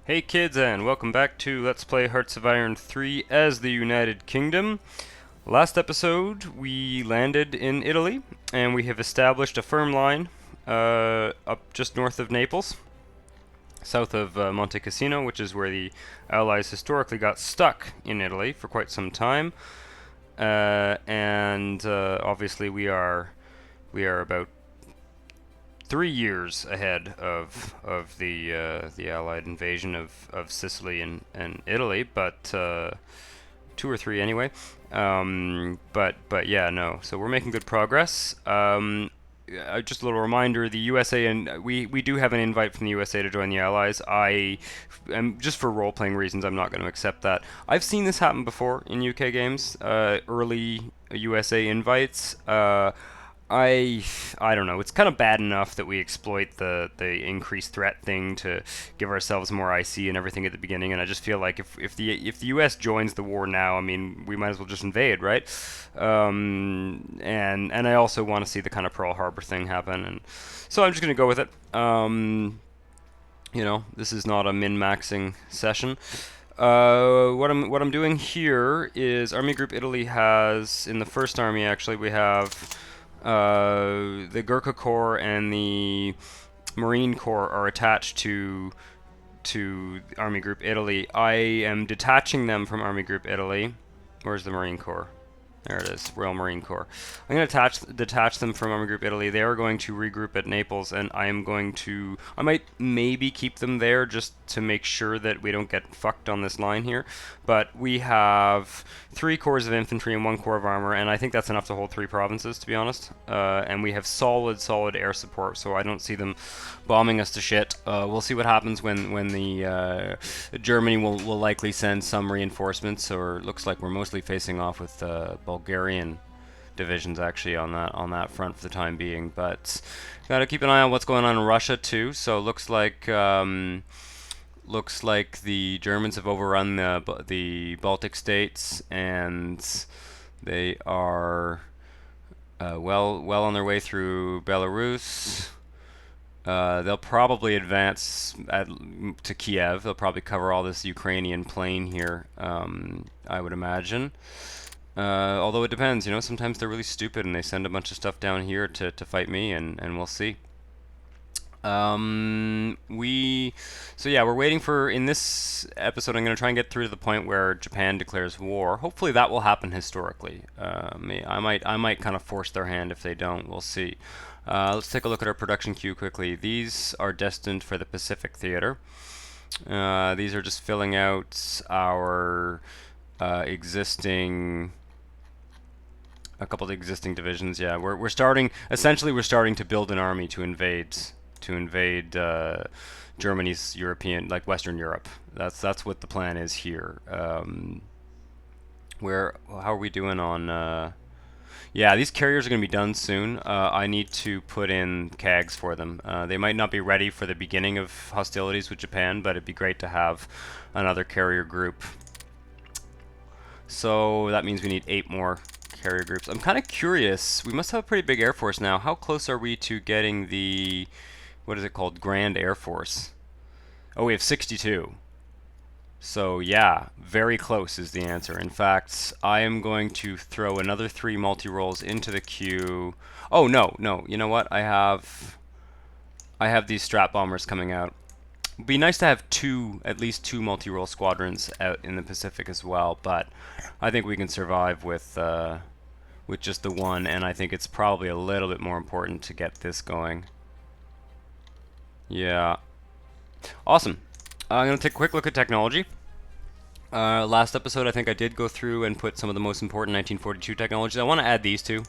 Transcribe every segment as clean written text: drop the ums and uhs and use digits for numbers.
Hey kids, and welcome back to Let's Play Hearts of Iron 3 as the United Kingdom. Last episode, we landed in Italy, and we have established a firm line up just north of Naples, south of Monte Cassino, which is where the Allies historically got stuck in Italy for quite some time. And obviously we are about 3 years ahead of the Allied invasion of Sicily and Italy, but 2 or 3 anyway. But yeah, no. So we're making good progress. Just a little reminder: the USA and we do have an invite from the USA to join the Allies. I am just for role-playing reasons. I'm not going to accept that. I've seen this happen before in UK games. Early USA invites. I don't know. It's kind of bad enough that we exploit the increased threat thing to give ourselves more IC and everything at the beginning, and I just feel like if the U.S. joins the war now, I mean, we might as well just invade, right? And I also want to see the kind of Pearl Harbor thing happen, and so I'm just gonna go with it. This is not a min-maxing session. What I'm doing here is Army Group Italy has in the first army actually we have. The Ghurka Corps and the Marine Corps are attached to Army Group Italy. I am detaching them from Army Group Italy. Where's the Marine Corps? There it is, Royal Marine Corps. I'm going to detach them from Army Group Italy. They are going to regroup at Naples, and I might maybe keep them there just to make sure that we don't get fucked on this line here. But we have 3 corps of infantry and 1 corps of armor, and I think that's enough to hold 3 provinces, to be honest. And we have solid air support, so I don't see them bombing us to shit. We'll see what happens when the Germany will likely send some reinforcements, or it looks like we're mostly facing off with Bulgarian divisions actually on that front for the time being. But gotta keep an eye on what's going on in Russia too. So looks like the Germans have overrun the Baltic states, and they are well on their way through Belarus. They'll probably advance to Kiev. They'll probably cover all this Ukrainian plain here, I would imagine. Although it depends, sometimes they're really stupid and they send a bunch of stuff down here to fight me, and we'll see. We're waiting for, in this episode, I'm going to try and get through to the point where Japan declares war. Hopefully that will happen historically. I might kind of force their hand if they don't. We'll see. Let's take a look at our production queue quickly. These are destined for the Pacific Theater. These are just filling out our a couple of the existing divisions. Yeah, we're starting to build an army to invade Germany's European, like Western Europe. That's what the plan is here. How are we doing on? Yeah, these carriers are going to be done soon. I need to put in CAGs for them. They might not be ready for the beginning of hostilities with Japan, but it'd be great to have another carrier group. So that means we need 8 more carrier groups. I'm kind of curious. We must have a pretty big Air Force now. How close are we to getting the, what is it called, Grand Air Force? Oh, we have 62. So yeah, very close is the answer. In fact, I am going to throw another 3 multi-rolls into the queue. Oh no, you know what? I have these strat bombers coming out. It'd be nice to have at least two multi-roll squadrons out in the Pacific as well, but I think we can survive with just the one, and I think it's probably a little bit more important to get this going. Yeah. Awesome. I'm going to take a quick look at technology. Last episode, I think I did go through and put some of the most important 1942 technologies. I want to add these two.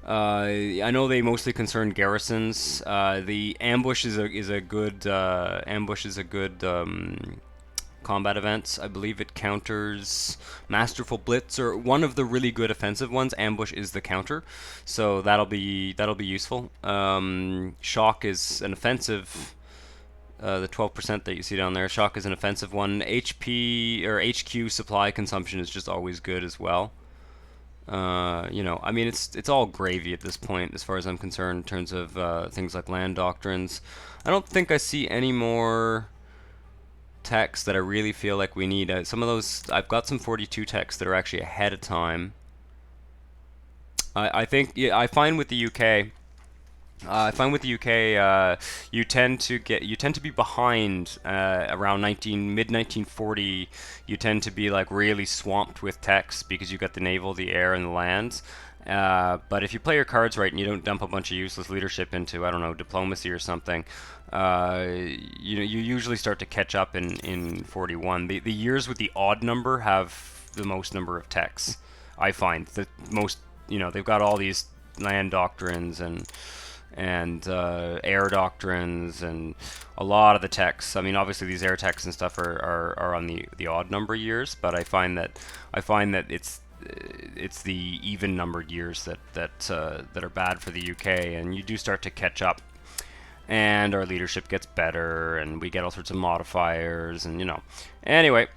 I know they mostly concern garrisons. The ambush is a good combat event. I believe it counters Masterful Blitz, or one of the really good offensive ones. Ambush is the counter, so that'll be useful. Shock is an offensive. The 12% that you see down there, shock is an offensive one. HP or HQ supply consumption is just always good as well. I mean, it's all gravy at this point, as far as I'm concerned, in terms of things like land doctrines. I don't think I see any more techs that I really feel like we need. Some of those, I've got some 42 techs that are actually ahead of time. I think, yeah, I find with the UK, you tend to be behind around mid 1940. You tend to be like really swamped with techs because you got the naval, the air, and the lands. But if you play your cards right and you don't dump a bunch of useless leadership into, I don't know, diplomacy or something, you usually start to catch up in 41. The years with the odd number have the most number of techs. I find the most, they've got all these land doctrines and air doctrines and a lot of the techs. I mean, obviously these air techs and stuff are on the odd number years, but I find that it's the even numbered years that are bad for the UK, and you do start to catch up, and our leadership gets better, and we get all sorts of modifiers, and Anyway,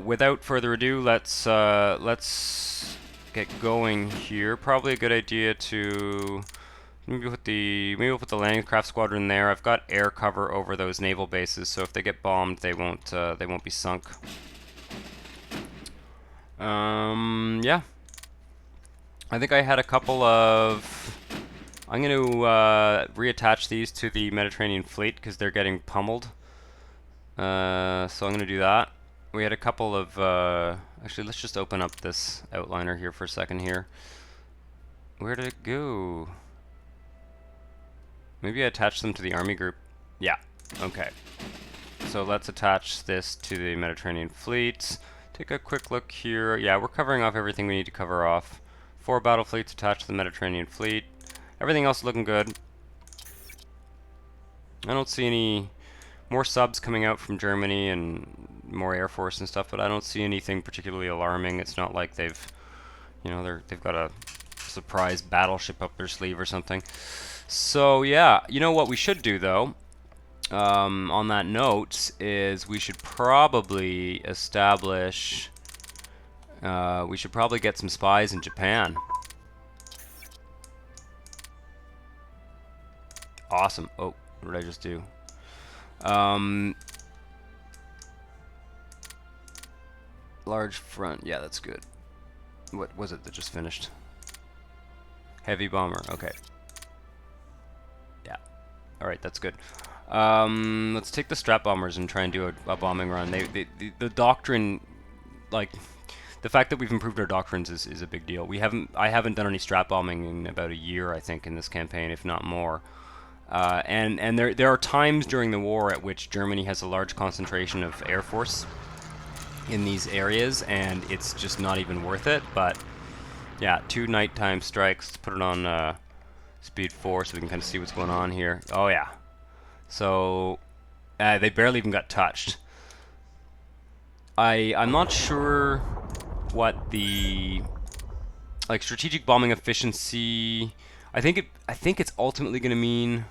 without further ado, let's get going here. Probably a good idea to maybe we'll put the landing craft squadron there. I've got air cover over those naval bases, so if they get bombed, they won't be sunk. Yeah. I think I had a couple of... I'm going to reattach these to the Mediterranean fleet because they're getting pummeled. So I'm going to do that. We had a couple of... actually, let's just open up this outliner here for a second here. Where did it go? Maybe I attached them to the army group. Yeah, okay. So let's attach this to the Mediterranean fleet. Take a quick look here. Yeah, we're covering off everything we need to cover off. 4 battle fleets attached to the Mediterranean fleet. Everything else is looking good. I don't see any more subs coming out from Germany and more Air Force and stuff, but I don't see anything particularly alarming. It's not like they've got a surprise battleship up their sleeve or something. So yeah, what we should do though, on that note, is we should probably establish, we should probably get some spies in Japan. Awesome. Oh, what did I just do? Large front. Yeah, that's good. What was it that just finished? Heavy bomber. Okay. Yeah. Alright, that's good. Let's take the strap bombers and try and do a bombing run. The doctrine, like, the fact that we've improved our doctrines is a big deal. I haven't done any strap bombing in about a year, I think, in this campaign, if not more. And there are times during the war at which Germany has a large concentration of air force in these areas, and it's just not even worth it. But yeah, 2 nighttime strikes. Let's put it on speed 4 so we can kind of see what's going on here. Oh yeah. So they barely even got touched. I'm not sure what the strategic bombing efficiency. I think it's ultimately going to mean.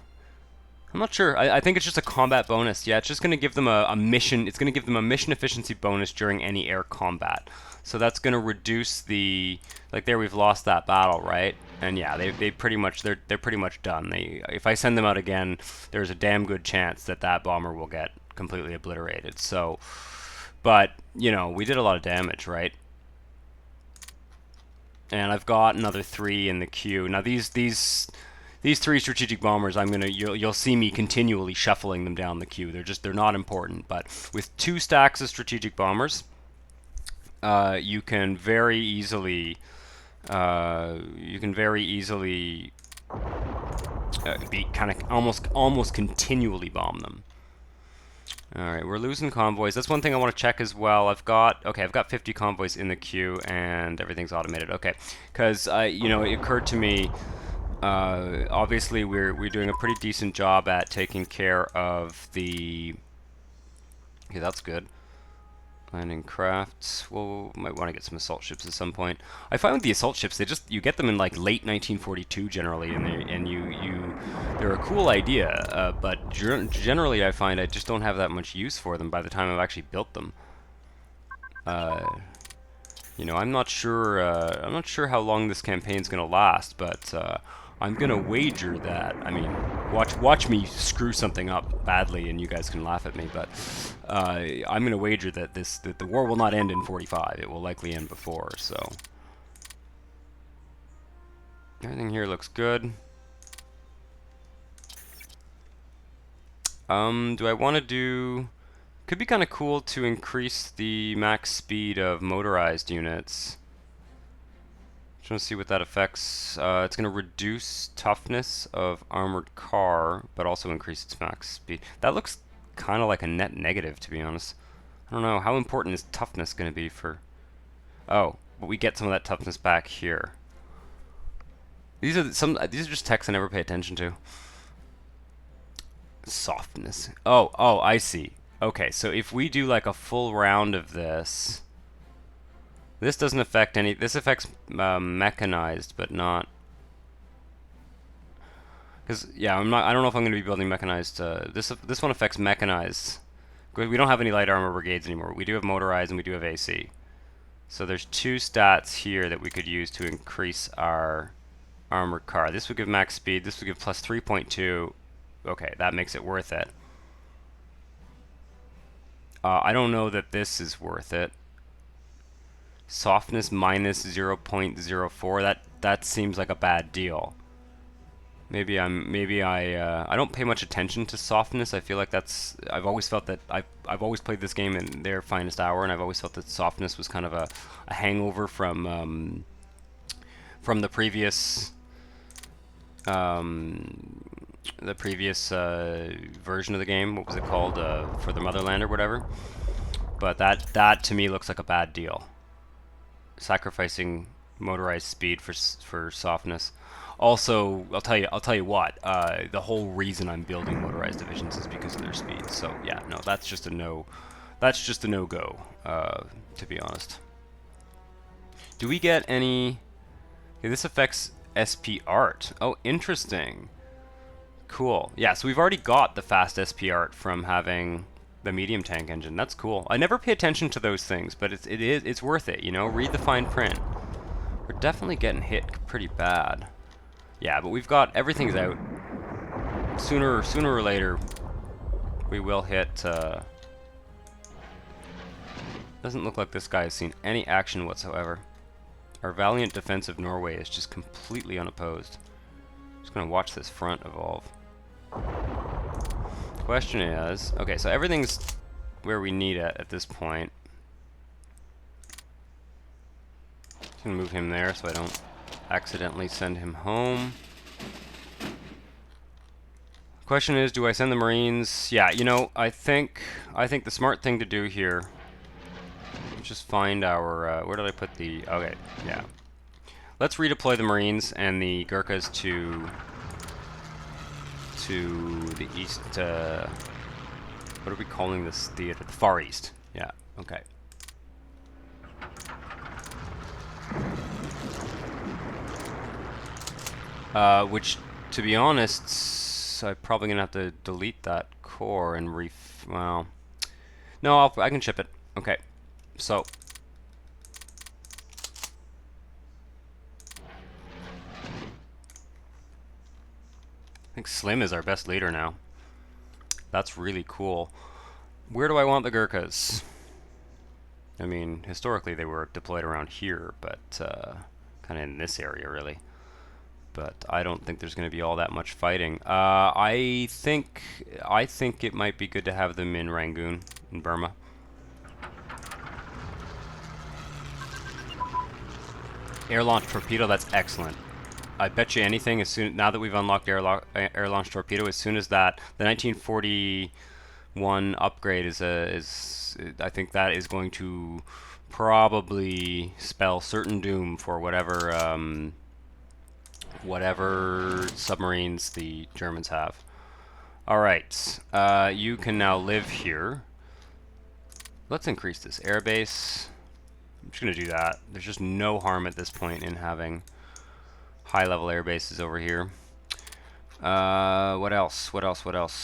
I'm not sure. I think it's just a combat bonus. Yeah, it's just going to give them a mission. It's going to give them a mission efficiency bonus during any air combat. So that's going to reduce the there we've lost that battle, right? And yeah, they're pretty much done. If I send them out again, there's a damn good chance that bomber will get completely obliterated. So, but we did a lot of damage, right? And I've got another 3 in the queue. Now these 3 strategic bombers, you'll see me continually shuffling them down the queue. They're not important, but with 2 stacks of strategic bombers, you can very easily be kind of almost continually bomb them. Alright, we're losing convoys. That's one thing I want to check as well. I've got 50 convoys in the queue and everything's automated. Okay, because it occurred to me, obviously we're doing a pretty decent job at taking care of the. Okay, that's good. Landing crafts. Well, might want to get some assault ships at some point. I find with the assault ships, you get them in like late 1942 generally, and they're a cool idea. But generally, I find I just don't have that much use for them by the time I've actually built them. I'm not sure. I'm not sure how long this campaign's gonna last, but I'm gonna wager that, I mean, watch me screw something up badly and you guys can laugh at me, but I'm gonna wager that that the war will not end in 45. It will likely end before, so. Everything here looks good. Do I want to do... Could be kind of cool to increase the max speed of motorized units. Just want to see what that affects. It's going to reduce toughness of armored car, but also increase its max speed. That looks kind of like a net negative, to be honest. I don't know. How important is toughness going to be for... Oh, but we get some of that toughness back here. These are just texts I never pay attention to. Softness. Oh, I see. Okay, so if we do like a full round of this, this doesn't affect any. This affects mechanized, but not. Because yeah, I'm not. I don't know if I'm going to be building mechanized. This one affects mechanized. We don't have any light armor brigades anymore. We do have motorized and we do have AC. So there's two stats here that we could use to increase our armored car. This would give max speed. This would give plus 3.2. Okay, that makes it worth it. I don't know that this is worth it. Softness minus 0.04. That seems like a bad deal. Maybe I don't pay much attention to softness. I feel like I've always felt that I've always played this game in their finest hour, and I've always felt that softness was kind of a hangover from the previous version of the game. What was it called? For the Motherland or whatever. But that to me looks like a bad deal. Sacrificing motorized speed for softness. Also, I'll tell you what. The whole reason I'm building motorized divisions is because of their speed. So yeah, no, that's just a no. That's just a no-go. To be honest. Do we get any? Okay, this affects SP art. Oh, interesting. Cool. Yeah, so we've already got the fast SP art from having the medium tank engine. That's cool. I never pay attention to those things, but it's worth it, you know? Read the fine print. We're definitely getting hit pretty bad. Yeah, but we've got everything's out. Sooner or later we will hit doesn't look like this guy has seen any action whatsoever. Our valiant defense of Norway is just completely unopposed. Just gonna watch this front evolve. Question is, okay, so everything's where we need it at this point. Just gonna move him there so I don't accidentally send him home. Question is, do I send the Marines? Yeah, you know, I think the smart thing to do here. Just find our. Where did I put the? Okay, yeah. Let's redeploy the Marines and the Ghurkas to the east. What are we calling this theater? The Far East. Yeah. Okay. Which, to be honest, I'm probably gonna have to delete that core and well, no, I can ship it. Okay. So. I think Slim is our best leader now. That's really cool. Where do I want the Ghurkas? I mean, historically they were deployed around here, but kind of in this area, really. But I don't think there's going to be all that much fighting. I think it might be good to have them in Rangoon, in Burma. Air launch torpedo, that's excellent. I bet you anything, now that we've unlocked air launch torpedo, as soon as the 1941 upgrade is I think that is going to probably spell certain doom for whatever submarines the Germans have. All right, you can now live here. Let's increase this airbase. I'm just gonna do that. There's just no harm at this point in having high-level air bases over here. What else?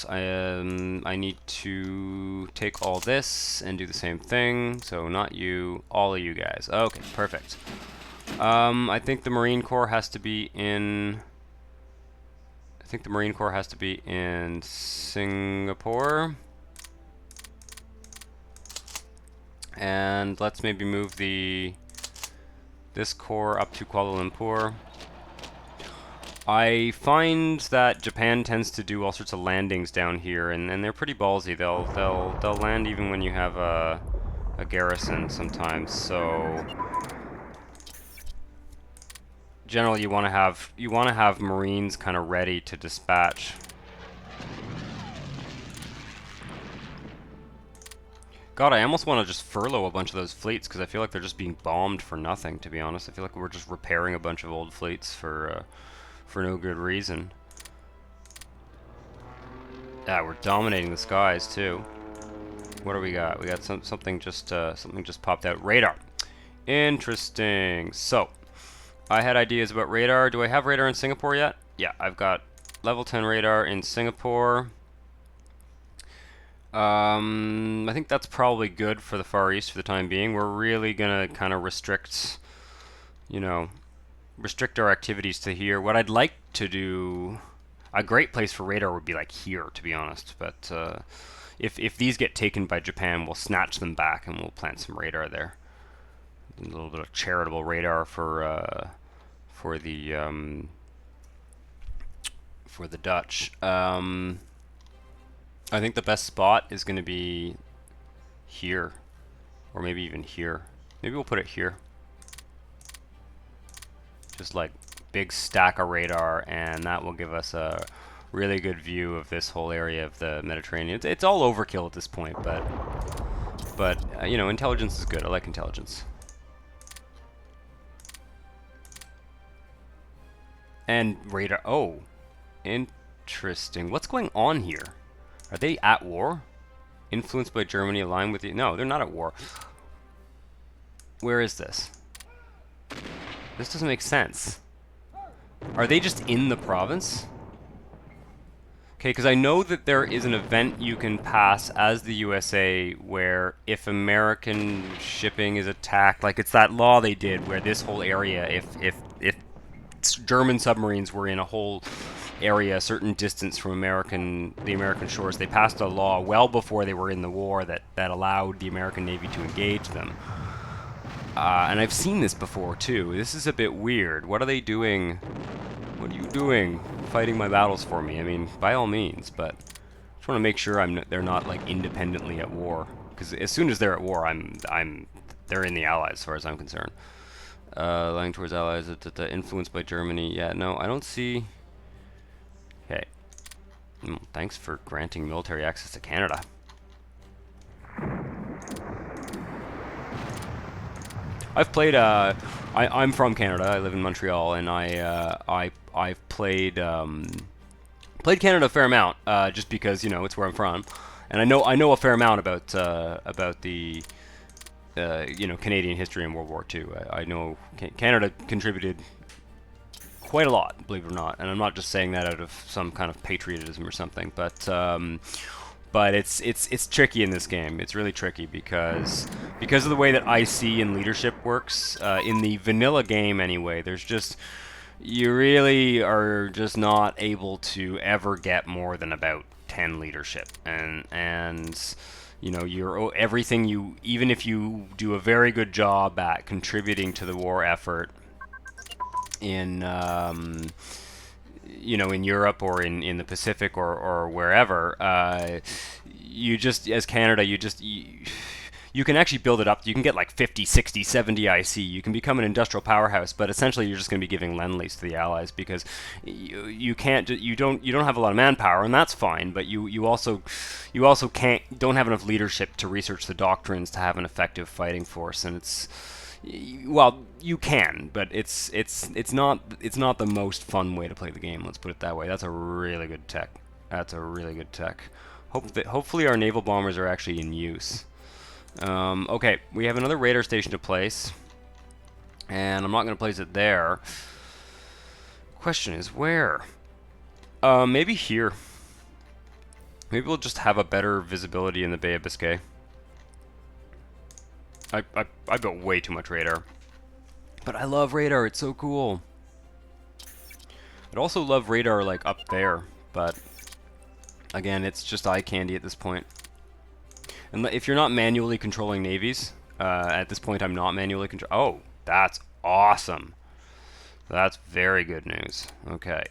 I need to take all this and do the same thing. So not you, all of you guys. Okay, perfect. I think the Marine Corps has to be in think the Marine Corps has to be in Singapore. And let's maybe move this corps up to Kuala Lumpur. I find that Japan tends to do all sorts of landings down here, and they're pretty ballsy. They'll land even when you have a garrison sometimes. So generally, you want to have Marines kind of ready to dispatch. God, I almost want to just furlough a bunch of those fleets because I feel like they're just being bombed for nothing. To be honest, I feel like we're just repairing a bunch of old fleets for no good reason. Yeah, we're dominating the skies too. What do we got? We got something just popped out. Radar. Interesting. So, I had ideas about radar. Do I have radar in Singapore yet? Yeah, I've got level 10 radar in Singapore. I think that's probably good for the Far East for the time being. We're really gonna kind of restrict our activities to here. What I'd like to do, a great place for radar would be like here, to be honest. But if these get taken by Japan, we'll snatch them back and we'll plant some radar there. A little bit of charitable radar for the Dutch. I think the best spot is going to be here, or maybe even here. Maybe we'll put it here. Just like big stack of radar, and that will give us a really good view of this whole area of the Mediterranean. It's all overkill at this point, but you know, intelligence is good. I like intelligence. And radar. Oh, interesting. What's going on here? Are they at war? Influenced by Germany, aligned with you? No, they're not at war. Where is this? This doesn't make sense. Are they just in the province? Okay, because I know that there is an event you can pass as the USA where if American shipping is attacked, like it's that law they did where this whole area, if German submarines were in a whole area a certain distance from the American shores, they passed a law well before they were in the war that allowed the American Navy to engage them. And I've seen this before too. This is a bit weird. What are they doing? What are you doing? Fighting my battles for me? I mean, by all means, but I just want to make sure they're not like independently at war. Because as soon as they're at war, they're in the Allies as far as I'm concerned. Lying towards allies, influenced by Germany. Yeah, no, I don't see. Okay. Thanks for granting military access to Canada. I've played. I'm from Canada. I live in Montreal, and I've played Canada a fair amount, just because it's where I'm from, and I know a fair amount about the Canadian history in World War II. I know Canada contributed quite a lot, believe it or not, and I'm not just saying that out of some kind of patriotism or something, but it's tricky in this game. It's really tricky because of the way that IC and leadership works in the vanilla game anyway. You really are just not able to ever get more than about 10 leadership, and even if you do a very good job at contributing to the war effort in in Europe or in the Pacific or wherever, as Canada, you can actually build it up. You can get like 50, 60, 70 IC. You can become an industrial powerhouse, but essentially you're just going to be giving lend-lease to the Allies because you don't have a lot of manpower, and that's fine. But you also don't have enough leadership to research the doctrines to have an effective fighting force, and you can, but it's not the most fun way to play the game. Let's put it that way. That's a really good tech. Hopefully our naval bombers are actually in use. Okay, we have another radar station to place, and I'm not going to place it there. Question is where? Maybe here. Maybe we'll just have a better visibility in the Bay of Biscay. I built way too much radar. But I love radar, it's so cool. I'd also love radar like up there, but again, it's just eye candy at this point. And if you're not manually controlling navies, at this point I'm not manually control. Oh, that's awesome. That's very good news. Okay.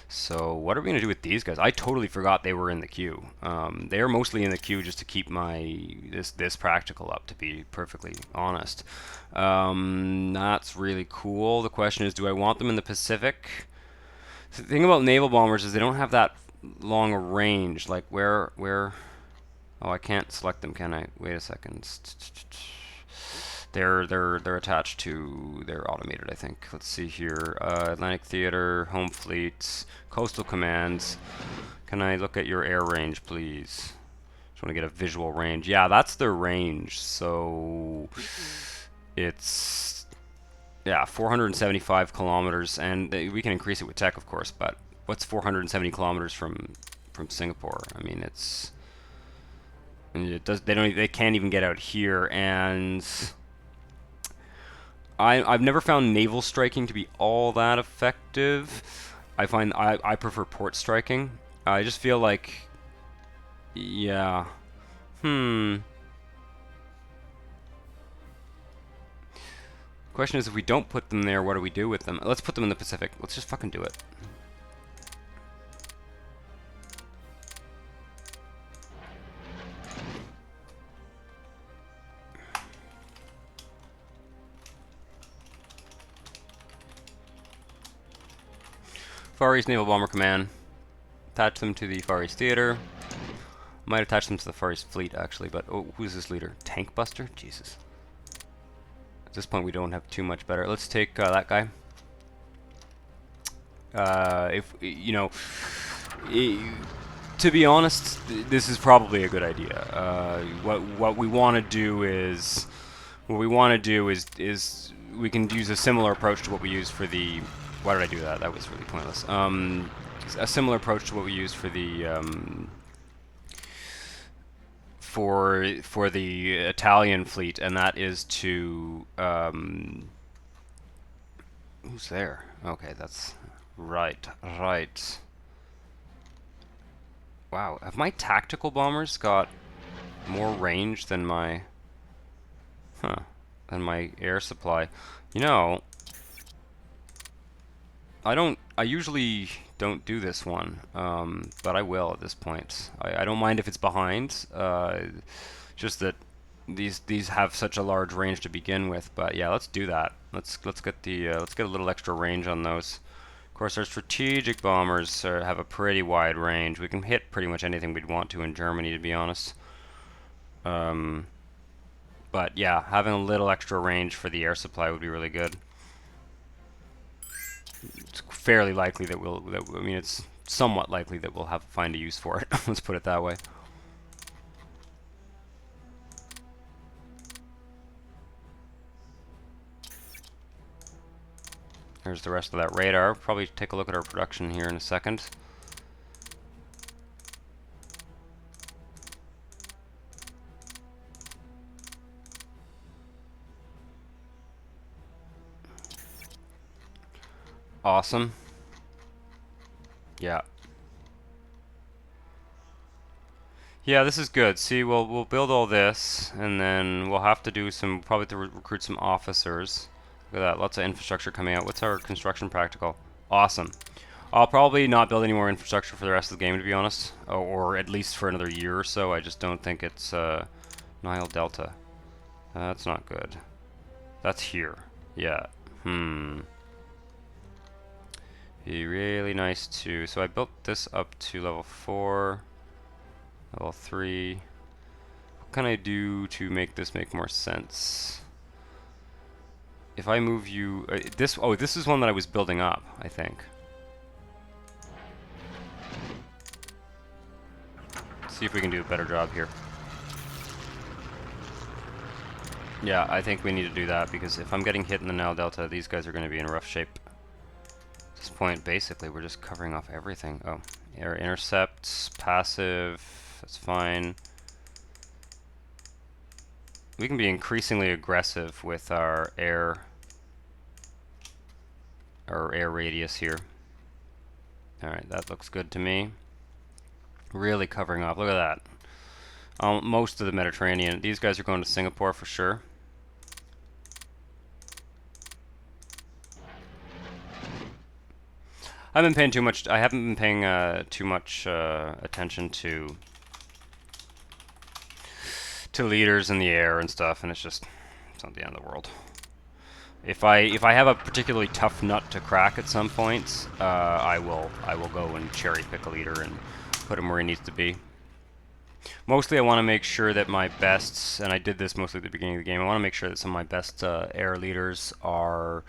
So what are we going to do with these guys? I totally forgot they were in the queue. They are mostly in the queue just to keep my this practical up, to be perfectly honest. That's really cool. The question is, do I want them in the Pacific? The thing about naval bombers is they don't have that long a range. Like where? Oh, I can't select them, can I? Wait a second. They're attached to, they're automated, I think. Let's see here. Atlantic Theater, Home Fleet, Coastal Commands. Can I look at your air range, please? Just want to get a visual range. Yeah, that's their range. So it's, yeah, 475 kilometers, and we can increase it with tech, of course. But what's 470 kilometers from Singapore? I mean, it's, it does. They can't even get out here, and I've never found naval striking to be all that effective. I find I prefer port striking. I just feel like, yeah, Question is, if we don't put them there, what do we do with them? Let's put them in the Pacific. Let's just fucking do it. Far East Naval Bomber Command. Attach them to the Far East Theater. Might attach them to the Far East Fleet, actually, but oh, who's this leader? Tank Buster? Jesus. At this point, we don't have too much better. Let's take that guy. If, you know, to be honest, this is probably a good idea. What we want to do is, we can use a similar approach to what we used for the. Why did I do that? That was really pointless. A similar approach to what we used for the for the Italian fleet, and that is to who's there? Okay, that's right. Wow, have my tactical bombers got more range than my air supply? You know, I usually don't do this one, but I will at this point. I don't mind if it's behind, just that these have such a large range to begin with. But yeah, let's do that. Let's get the let's get a little extra range on those. Of course, our strategic bombers have a pretty wide range. We can hit pretty much anything we'd want to in Germany, to be honest. But yeah, having a little extra range for the air supply would be really good. It's fairly likely that I mean, it's somewhat likely that we'll find a use for it. Let's put it that way. There's the rest of that radar. Probably take a look at our production here in a second. Awesome. Yeah. Yeah, this is good. See, we'll build all this, and then we'll have to do some, probably to recruit some officers. Look at that, lots of infrastructure coming out. What's our construction practical? Awesome. I'll probably not build any more infrastructure for the rest of the game, to be honest, or at least for another year or so. I just don't think it's Nile Delta. That's not good. That's here. Yeah. Be really nice to. So I built this up to level 4, level 3. What can I do to make this make more sense? If I move you, this is one that I was building up, I think. Let's see if we can do a better job here. Yeah, I think we need to do that, because if I'm getting hit in the Nile Delta, these guys are going to be in rough shape. At this point, basically, we're just covering off everything. Oh, air intercepts, passive, that's fine. We can be increasingly aggressive with our air or air radius here. Alright, that looks good to me. Really covering off. Look at that. Most of the Mediterranean. These guys are going to Singapore for sure. I haven't been paying too much attention to leaders in the air and stuff, and it's not the end of the world. If I have a particularly tough nut to crack at some points, I will go and cherry pick a leader and put him where he needs to be. Mostly I want to make sure that my bests, and I did this mostly at the beginning of the game, I want to make sure that some of my best air leaders are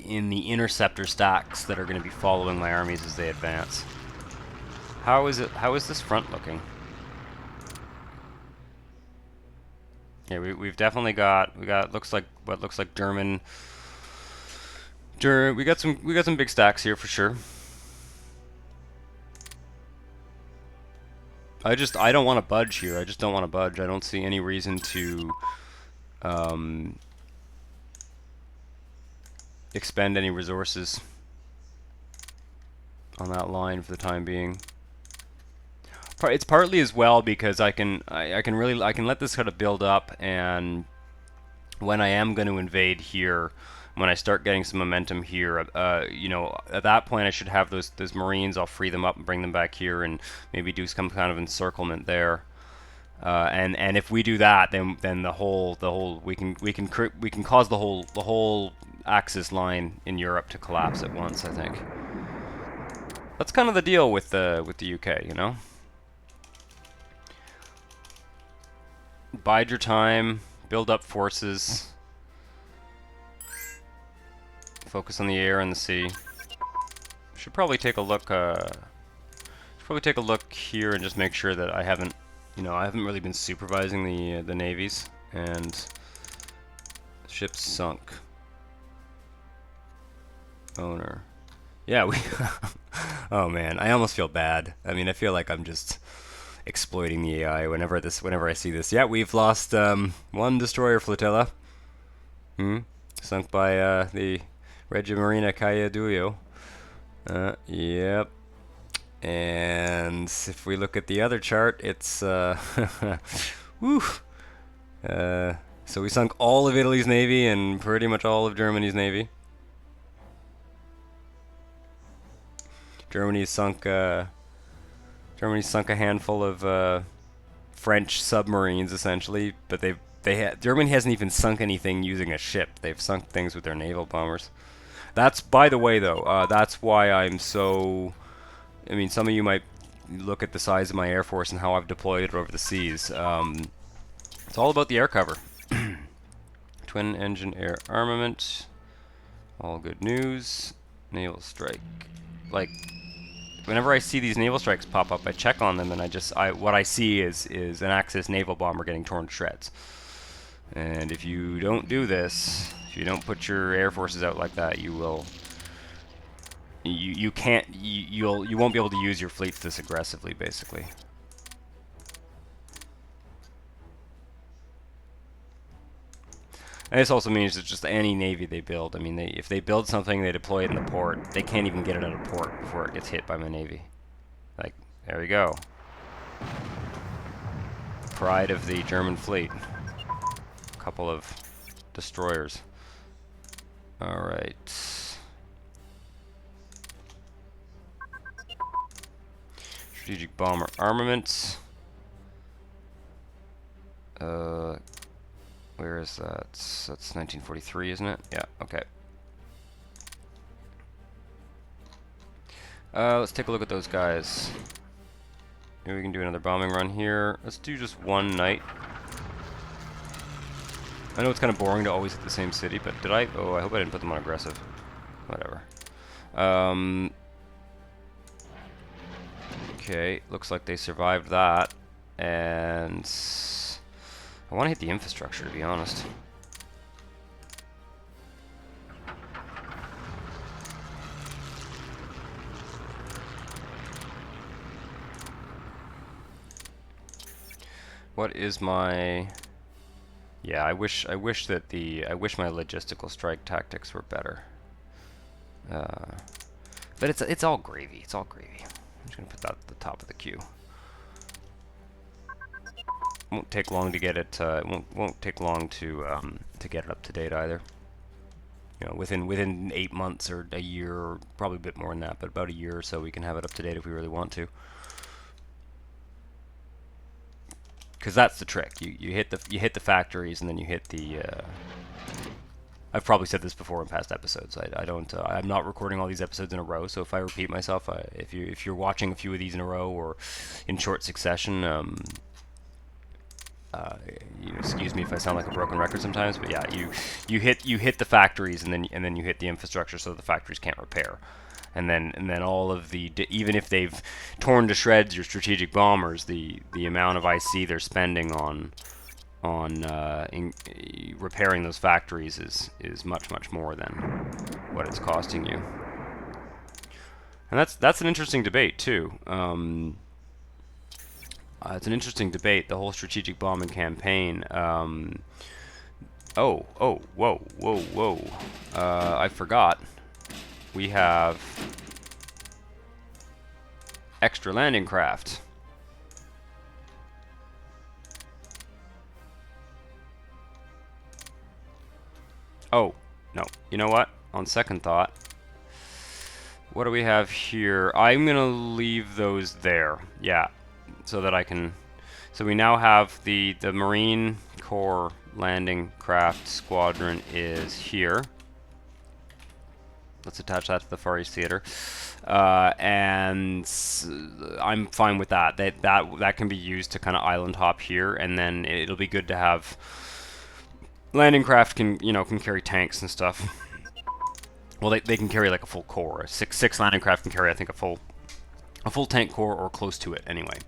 in the interceptor stacks that are going to be following my armies as they advance. How is this front looking? Yeah, we've definitely got looks like what looks like German. We got some big stacks here for sure. I don't want to budge here. I just don't want to budge. I don't see any reason to expend any resources on that line for the time being. It's partly as well because I can let this kind of build up, and when I am going to invade here, when I start getting some momentum here, you know, at that point I should have those Marines. I'll free them up and bring them back here, and maybe do some kind of encirclement there. And if we do that, then we can cause the whole Axis line in Europe to collapse at once. I think that's kind of the deal with the UK, you know. Bide your time, build up forces, focus on the air and the sea. Should probably take a look. Here and just make sure that I haven't really been supervising the navies. And ship sunk. Owner. Yeah, we. Oh man, I almost feel bad. I mean, I feel like I'm just exploiting the AI whenever I see this. Yeah, we've lost one destroyer flotilla. Sunk by the Regia Marina Cagliaduio. Yep. And if we look at the other chart, it's woo. So we sunk all of Italy's navy and pretty much all of Germany's navy. Germany sunk a handful of French submarines essentially, but Germany hasn't even sunk anything using a ship. They've sunk things with their naval bombers. That's, by the way, though, that's why I'm so. I mean, some of you might look at the size of my air force and how I've deployed it over the seas. It's all about the air cover. Twin engine air armament. All good news. Naval strike. Like, whenever I see these naval strikes pop up, I check on them, and what I see is an Axis naval bomber getting torn to shreds. And if you don't do this, if you don't put your air forces out like that, you won't be able to use your fleets this aggressively, basically. And this also means that just any navy they build, I mean, if they build something, they deploy it in the port, they can't even get it out of port before it gets hit by my navy. Like, there we go. Pride of the German fleet. A couple of destroyers. Alright. Strategic bomber armaments. Where is that? That's 1943, isn't it? Yeah, okay. Let's take a look at those guys. Maybe we can do another bombing run here. Let's do just one night. I know it's kind of boring to always hit the same city, but did I? Oh, I hope I didn't put them on aggressive. Whatever. Okay, looks like they survived that. And I want to hit the infrastructure, to be honest. What is my... Yeah, I wish my logistical strike tactics were better. But it's all gravy. It's all gravy. I'm just gonna put that at the top of the queue. Won't take long to get it. Won't take long to get it up to date either. You know, within 8 months or a year, or probably a bit more than that, but about a year or so, we can have it up to date if we really want to. Because that's the trick. You hit the factories, and then you hit the. I've probably said this before in past episodes. I'm not recording all these episodes in a row, so if I repeat myself, if you're watching a few of these in a row or in short succession, excuse me if I sound like a broken record sometimes, but yeah, you hit the factories, and then you hit the infrastructure, so the factories can't repair, and then all of the, even if they've torn to shreds your strategic bombers, the amount of IC they're spending on repairing those factories is much more than what it's costing you, and that's an interesting debate too. It's an interesting debate, the whole strategic bombing campaign. Whoa. I forgot. We have extra landing craft. Oh, no. You know what? On second thought, what do we have here? I'm going to leave those there. Yeah. So that I can, so we now have the Marine Corps landing craft squadron is here. Let's attach that to the Far East Theater, and I'm fine with that. That can be used to kind of island hop here, and then it'll be good to have landing craft can carry tanks and stuff. Well, they can carry like a full core. Six landing craft can carry, I think, a full tank core or close to it anyway.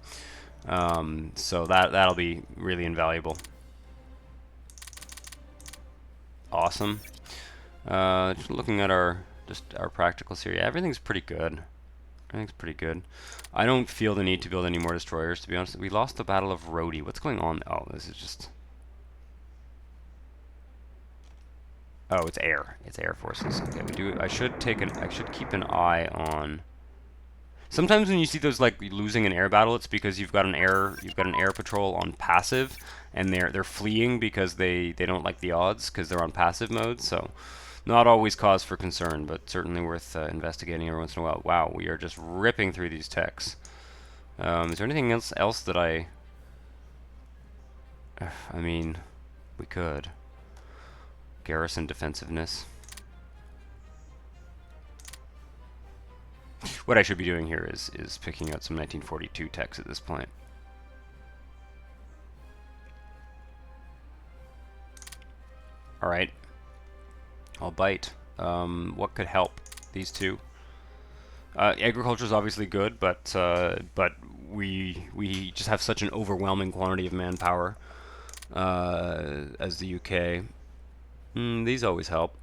So that'll be really invaluable. Awesome. Just looking at our practicals here, yeah, everything's pretty good. Everything's pretty good. I don't feel the need to build any more destroyers, to be honest. We lost the Battle of Rhodey. What's going on? Oh, this is just. Oh, it's air. It's air forces. Okay, we do. I should keep an eye on. Sometimes when you see those like losing an air battle, it's because you've got an air patrol on passive, and they're fleeing because they don't like the odds because they're on passive mode. So, not always cause for concern, but certainly worth investigating every once in a while. Wow, we are just ripping through these techs. Is there anything else that I mean, we could. Garrison defensiveness. What I should be doing here is picking out some 1942 techs at this point. All right, I'll bite. What could help these two? Agriculture is obviously good, but we just have such an overwhelming quantity of manpower as the UK. These always help.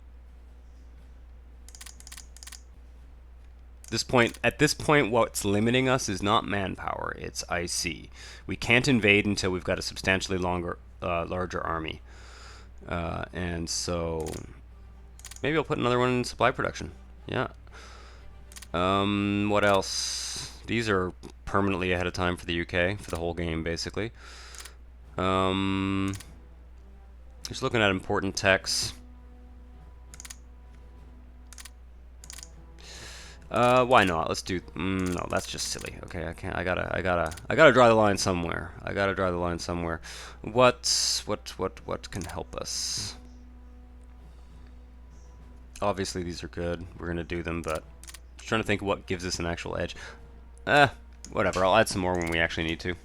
At this point, what's limiting us is not manpower; it's IC. We can't invade until we've got a substantially larger army, and so maybe I'll put another one in supply production. Yeah. What else? These are permanently ahead of time for the UK for the whole game, basically. Just looking at important techs. Why not? Let's do. No, that's just silly. Okay, I can't. I gotta draw the line somewhere. What can help us? Obviously, these are good. We're gonna do them, but just trying to think what gives us an actual edge. Whatever. I'll add some more when we actually need to.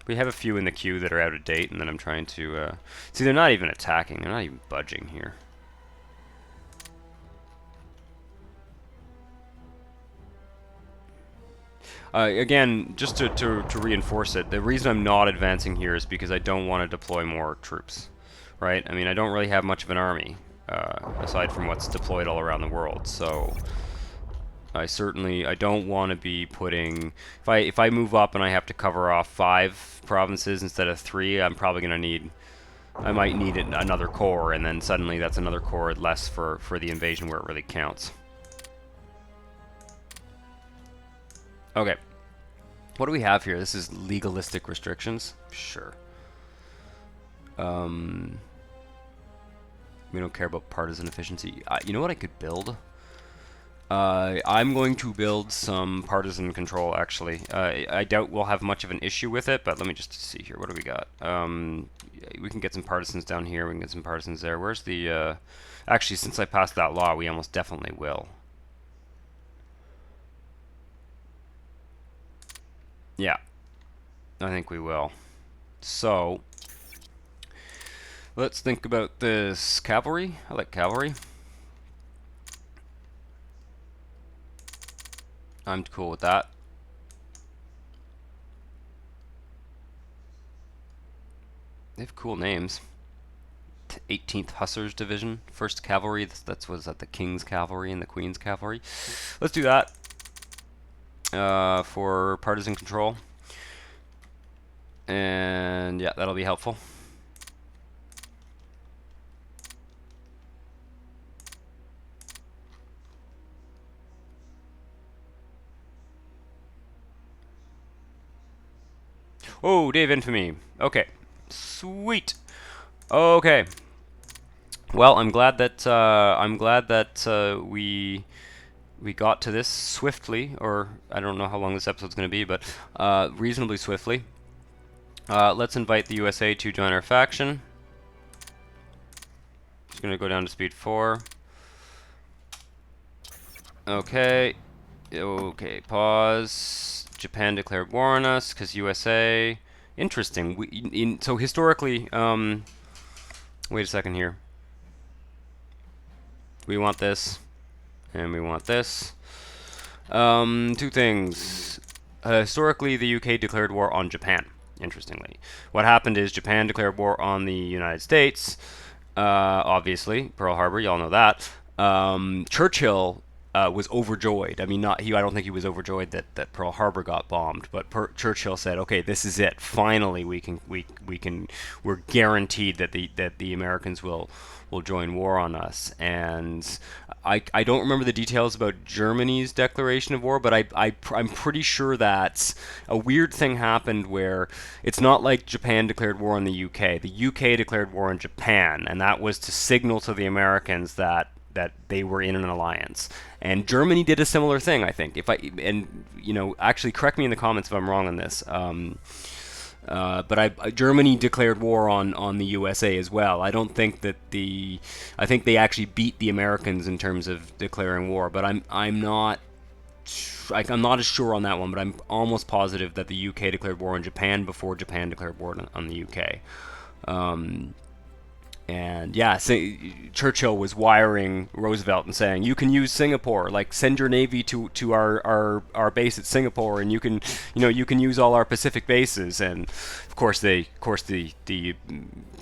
We have a few in the queue that are out of date, and then I'm trying to. See, they're not even attacking. They're not even budging here. Again, just to reinforce it, the reason I'm not advancing here is because I don't want to deploy more troops, right? I mean, I don't really have much of an army, aside from what's deployed all around the world, so I don't want to be putting, if I move up and I have to cover off 5 provinces instead of 3, I'm probably going to need, I might need another corps, and then suddenly that's another corps less for the invasion where it really counts. Okay. What do we have here? This is legalistic restrictions? Sure. We don't care about partisan efficiency. You know what I could build? I'm going to build some partisan control, actually. I doubt we'll have much of an issue with it, but let me just see here. What do we got? We can get some partisans down here. We can get some partisans there. Where's the... Actually, since I passed that law, we almost definitely will. Yeah. I think we will. So... let's think about this cavalry. I like cavalry. I'm cool with that. They have cool names. 18th Hussars Division, 1st Cavalry. That's was that the King's Cavalry and the Queen's Cavalry. Let's do that for partisan control. And yeah, that'll be helpful. Oh, Day of Infamy. Okay. Sweet. Okay. Well, I'm glad that we got to this swiftly, or I don't know how long this episode's going to be, but reasonably swiftly. Let's invite the USA to join our faction. Just going to go down to speed 4. Okay. Okay, pause. Japan declared war on us because USA. Interesting. So historically, wait a second here. We want this, and we want this. 2 things. Historically, the UK declared war on Japan. Interestingly, what happened is Japan declared war on the United States. Obviously, Pearl Harbor. Y'all know that. Churchill was overjoyed. I mean, I don't think he was overjoyed that Pearl Harbor got bombed, but Churchill said, "Okay, this is it. Finally, we're guaranteed that the Americans will join war on us." And I don't remember the details about Germany's declaration of war, but I'm pretty sure that a weird thing happened where it's not like Japan declared war on the UK. The UK declared war on Japan, and that was to signal to the Americans that they were in an alliance. And Germany did a similar thing, I think. Actually correct me in the comments if I'm wrong on this. But Germany declared war on the USA as well. I don't think that I think they actually beat the Americans in terms of declaring war. But I'm not as sure on that one. But I'm almost positive that the UK declared war on Japan before Japan declared war on the UK. And yeah, Churchill was wiring Roosevelt and saying, "You can use Singapore. Like, send your navy to our base at Singapore, and you can use all our Pacific bases." And of course, the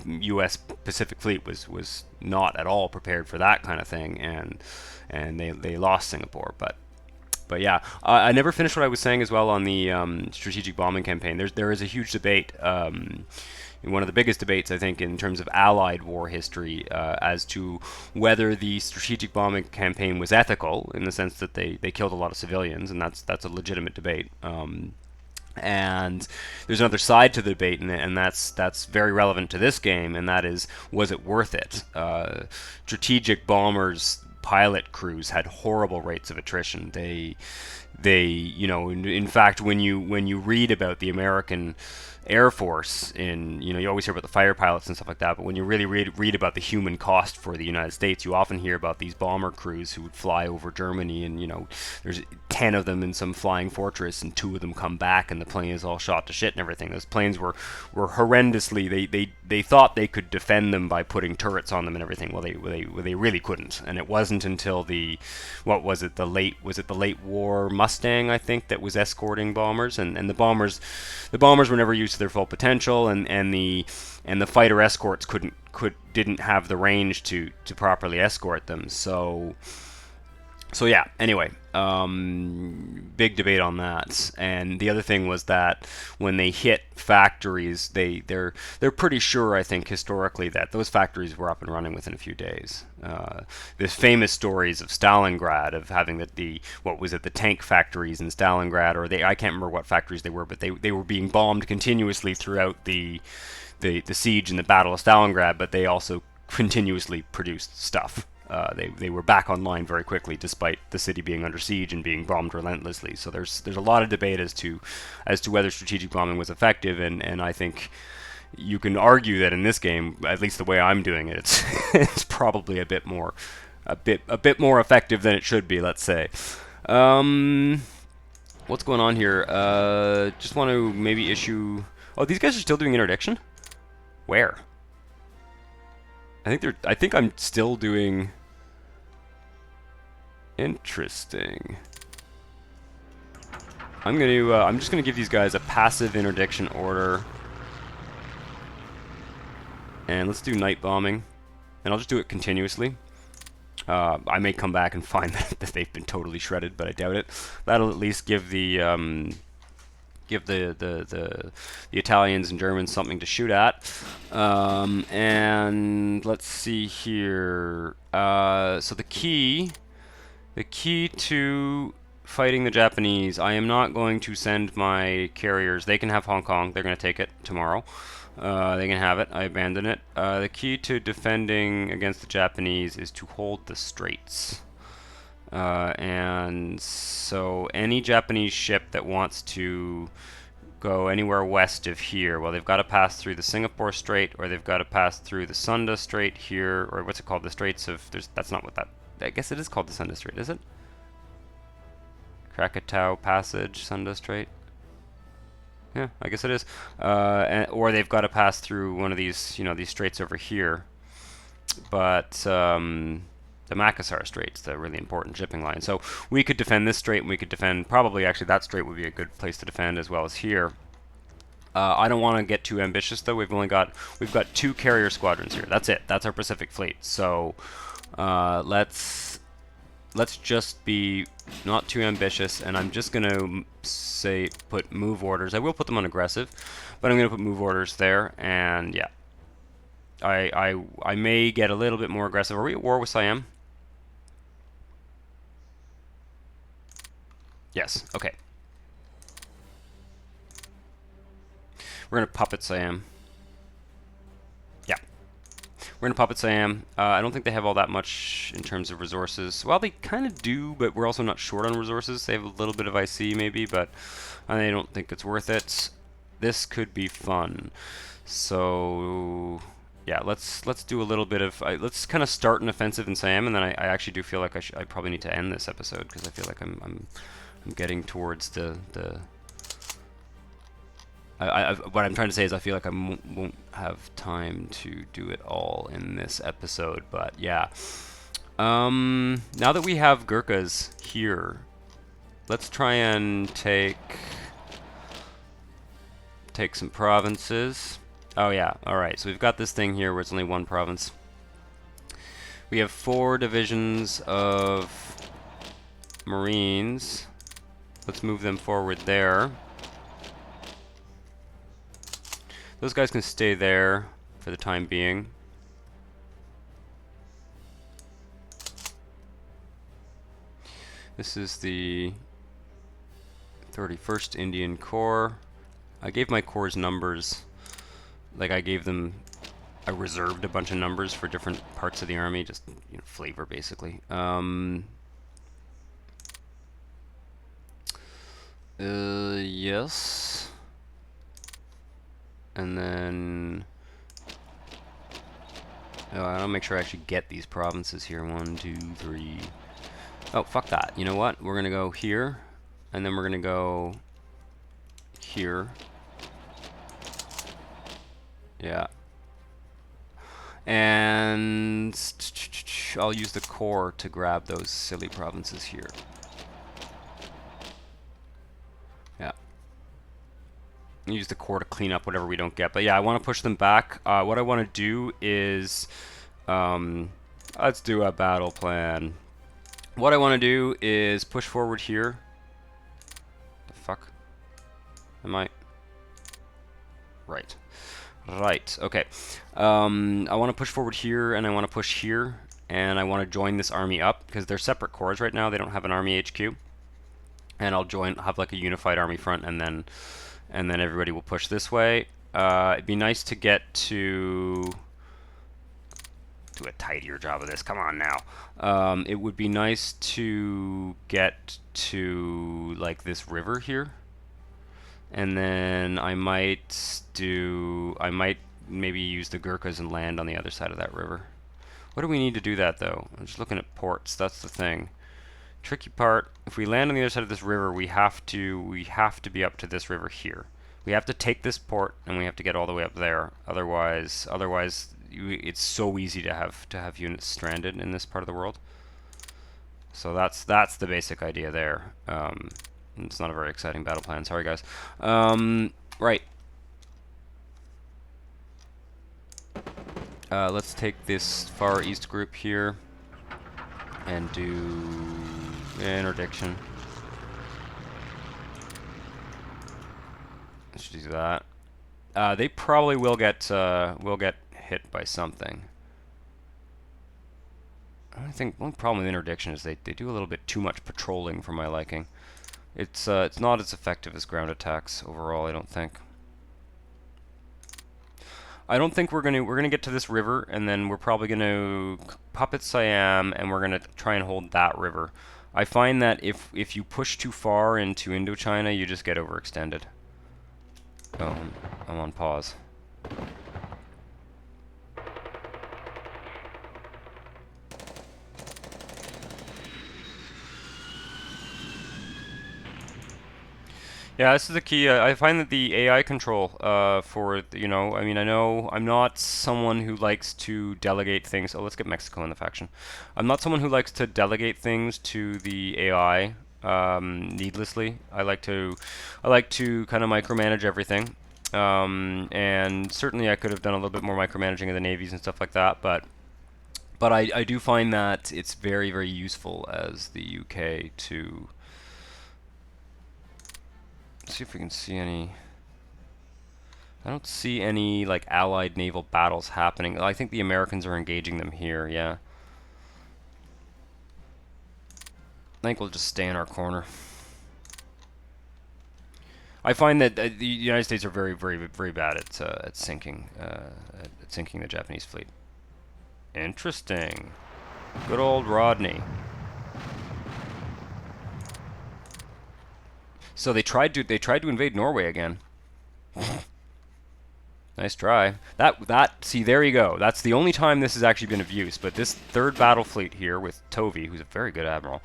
U.S. Pacific Fleet was not at all prepared for that kind of thing, and they lost Singapore. But yeah, I never finished what I was saying as well on the strategic bombing campaign. There is a huge debate. One of the biggest debates, I think, in terms of Allied war history, as to whether the strategic bombing campaign was ethical, in the sense that they killed a lot of civilians, and that's a legitimate debate. And there's another side to the debate, and that's very relevant to this game, and that is, was it worth it? Strategic bombers pilot crews had horrible rates of attrition. They in fact, when you read about the American Air Force, you always hear about the fighter pilots and stuff like that, but when you really read about the human cost for the United States, you often hear about these bomber crews who would fly over Germany, and there's 10 of them in some flying fortress, and 2 of them come back, and the plane is all shot to shit and everything. Those planes were horrendously. They thought they could defend them by putting turrets on them and everything. Well, they really couldn't, and it wasn't until the late war Mustang, I think, that was escorting bombers, and the bombers were never used to their full potential, and the fighter escorts didn't have the range to properly escort them. So So yeah, anyway, big debate on that. And the other thing was that when they hit factories, they're pretty sure, I think, historically, that those factories were up and running within a few days. There's famous stories of Stalingrad, of having the what was it, the tank factories in Stalingrad, or I can't remember what factories they were, but they were being bombed continuously throughout the siege and the Battle of Stalingrad, but they also continuously produced stuff. They were back online very quickly, despite the city being under siege and being bombed relentlessly. So there's a lot of debate as to whether strategic bombing was effective, and I think you can argue that in this game, at least the way I'm doing it, it's it's probably a bit more effective than it should be. Let's say. What's going on here? Just want to maybe issue. Oh, these guys are still doing interdiction. Where? I think I'm still doing. Interesting. I'm just gonna give these guys a passive interdiction order, and let's do night bombing, and I'll just do it continuously. I may come back and find that they've been totally shredded, but I doubt it. That'll at least give the Italians and Germans something to shoot at. And let's see here. So the key to fighting the Japanese, I am not going to send my carriers. They can have Hong Kong. They're going to take it tomorrow. They can have it. I abandon it. The key to defending against the Japanese is to hold the straits. And so any Japanese ship that wants to go anywhere west of here, well, they've got to pass through the Singapore Strait, or they've got to pass through the Sunda Strait here, or what's it called? The Straits of... That's not what that... I guess it is called the Sunda Strait, is it? Krakatoa Passage, Sunda Strait. Yeah, I guess it is. Or they've got to pass through one of these, these straits over here. But the Makassar Strait's the really important shipping line. So we could defend this strait, and we could defend, probably actually that strait would be a good place to defend as well as here. I don't want to get too ambitious though. We've got 2 carrier squadrons here. That's it. That's our Pacific Fleet. So let's just be not too ambitious, and I'm just gonna say put move orders. I will put them on aggressive, but I'm gonna put move orders there, and yeah. I may get a little bit more aggressive. Are we at war with Siam? Yes. Okay. We're gonna puppet Siam. Yeah. We're gonna puppet Siam. I don't think they have all that much in terms of resources. Well, they kind of do, but we're also not short on resources. They have a little bit of IC maybe, but I don't think it's worth it. This could be fun. So yeah, let's do a little bit of let's kind of start an offensive in Siam, and then I actually do feel like I probably need to end this episode because I feel like I'm getting towards what I'm trying to say is I feel like I won't have time to do it all in this episode, but yeah. Now that we have Ghurkas here, let's try and take some provinces. Oh yeah, alright, so we've got this thing here where it's only 1 province. We have 4 divisions of Marines. Let's move them forward there. Those guys can stay there for the time being. This is the 31st Indian Corps. I gave my corps numbers, like I reserved a bunch of numbers for different parts of the army, just flavor basically. Yes. And then I'll make sure I actually get these provinces here. 1, 2, 3. Oh, fuck that. You know what? We're gonna go here, and then we're gonna go here. Yeah. And I'll use the core to grab those silly provinces here. Yeah. Use the core to clean up whatever we don't get. But yeah, I want to push them back. What I want to do is let's do a battle plan. What I want to do is push forward here. The fuck? Am I? Right. Right, okay. I want to push forward here, and I want to push here, and I want to join this army up, because they're separate corps right now. They don't have an army HQ. And I'll have like a unified army front, and then everybody will push this way. It'd be nice to get to do a tidier job of this. Come on now. It would be nice to get to like this river here. And then I might maybe use the Ghurkas and land on the other side of that river. What do we need to do that though? I'm just looking at ports. That's the thing. Tricky part. If we land on the other side of this river, we have to be up to this river here. We have to take this port, and we have to get all the way up there. Otherwise, it's so easy to have units stranded in this part of the world. So that's the basic idea there. It's not a very exciting battle plan. Sorry, guys. Right. Let's take this far east group here and do interdiction. Let's do that. They probably will get hit by something. I think one problem with interdiction is they do a little bit too much patrolling for my liking. It's not as effective as ground attacks overall, I don't think. I don't think we're gonna get to this river, and then we're probably gonna puppet Siam, and we're gonna try and hold that river. I find that if you push too far into Indochina, you just get overextended. Oh, I'm on pause. Yeah, this is the key. I find that the AI control for, I mean, I know I'm not someone who likes to delegate things. Oh, let's get Mexico in the faction. I'm not someone who likes to delegate things to the AI needlessly. I like to kind of micromanage everything. And certainly I could have done a little bit more micromanaging of the navies and stuff like that, but I do find that it's very, very useful as the UK to... see if we can see any. I don't see any like allied naval battles happening. I think the Americans are engaging them here, yeah. I think we'll just stay in our corner. I find that the United States are very, very, very bad at sinking the Japanese fleet. Interesting. Good old Rodney. So they tried to invade Norway again. Nice try. See, there you go. That's the only time this has actually been of use. But this third battle fleet here with Tovey, who's a very good admiral,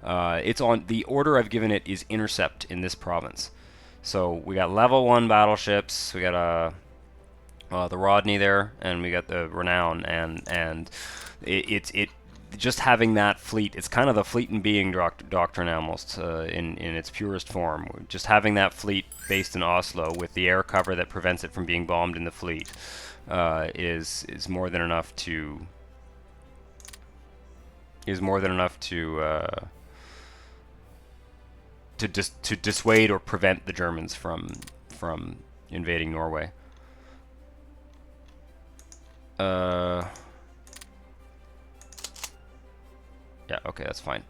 it's on the order I've given it is intercept in this province. So we got level 1 battleships. We got the Rodney there, and we got the Renown, and it just having that fleet, it's kind of the fleet in being doctrine almost in its purest form. Just having that fleet based in Oslo with the air cover that prevents it from being bombed in the fleet is more than enough to to dissuade or prevent the Germans from invading Norway. Yeah, okay, that's fine.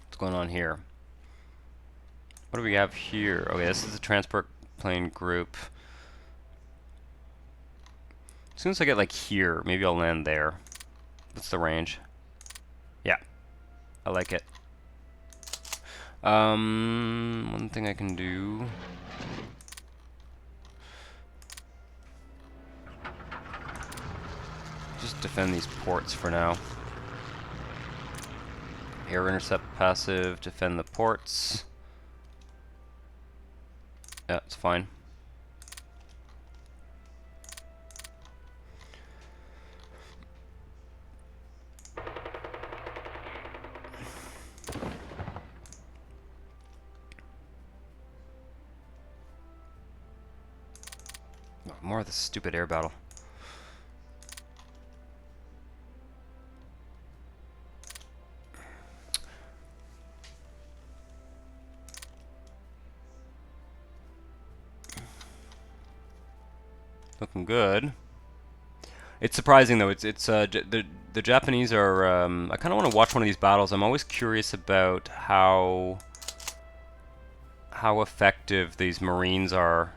What's going on here? What do we have here? Okay, this is a transport plane group. As soon as I get like here, maybe I'll land there. What's the range? Yeah, I like it. One thing I can do. Just defend these ports for now. Air intercept passive, defend the ports. Yeah, it's fine. More more of this stupid air battle. Looking good. It's surprising though. The Japanese are. I kind of want to watch one of these battles. I'm always curious about how effective these Marines are.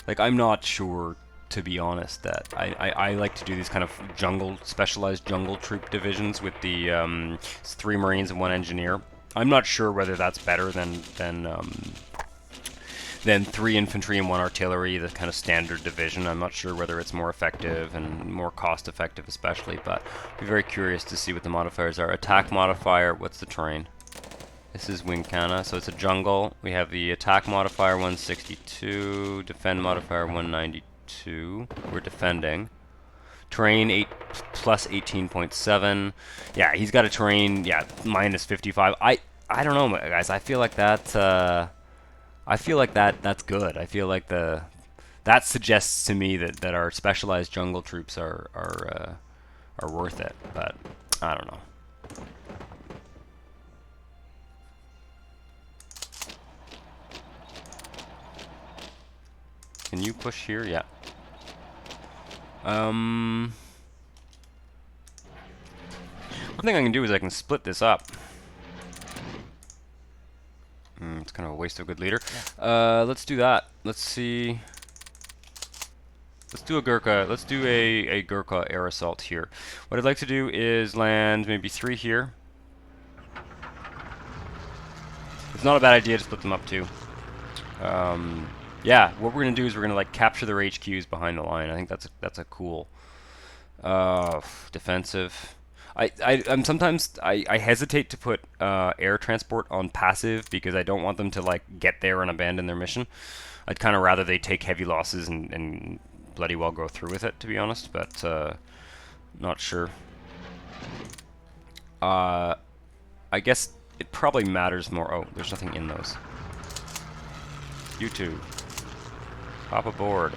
Like, I'm not sure, to be honest, that I like to do these kind of specialized jungle troop divisions with the 3 Marines and 1 engineer. I'm not sure whether that's better than 3 infantry and 1 artillery, the kind of standard division. I'm not sure whether it's more effective and more cost effective especially, but I'd be very curious to see what the modifiers are. Attack modifier, what's the terrain? This is Wincana, so it's a jungle. We have the attack modifier 162, defend modifier 192. We're defending. Terrain 8 plus 18.7. Yeah, he's got a terrain, yeah, minus 55. I don't know, guys. I feel like that's good. I feel like that suggests to me that our specialized jungle troops are worth it, but I don't know. Can you push here? Yeah. One thing I can do is I can split this up. It's kind of a waste of a good leader. Let's do that. Let's see. Let's do a Ghurka. Let's do a Ghurka air assault here. What I'd like to do is land maybe 3 here. It's not a bad idea to split them up too. Yeah, what we're gonna do is we're gonna like capture their HQs behind the line. I think that's a cool defensive. I'm sometimes I hesitate to put air transport on passive because I don't want them to like get there and abandon their mission. I'd kind of rather they take heavy losses and bloody well go through with it, to be honest. But not sure. I guess it probably matters more. Oh, there's nothing in those. You two. Hop aboard.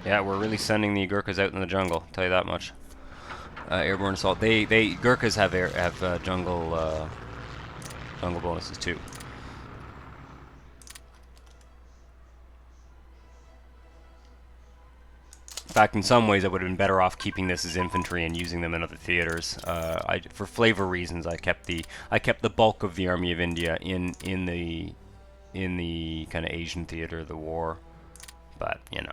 Yeah, we're really sending the Ghurkas out in the jungle. Tell you that much. Airborne assault. Ghurkas have jungle bonuses too. In fact, in some ways, I would have been better off keeping this as infantry and using them in other theaters. For flavor reasons, I kept the bulk of the Army of India in the kind of Asian theater of the war. But you know,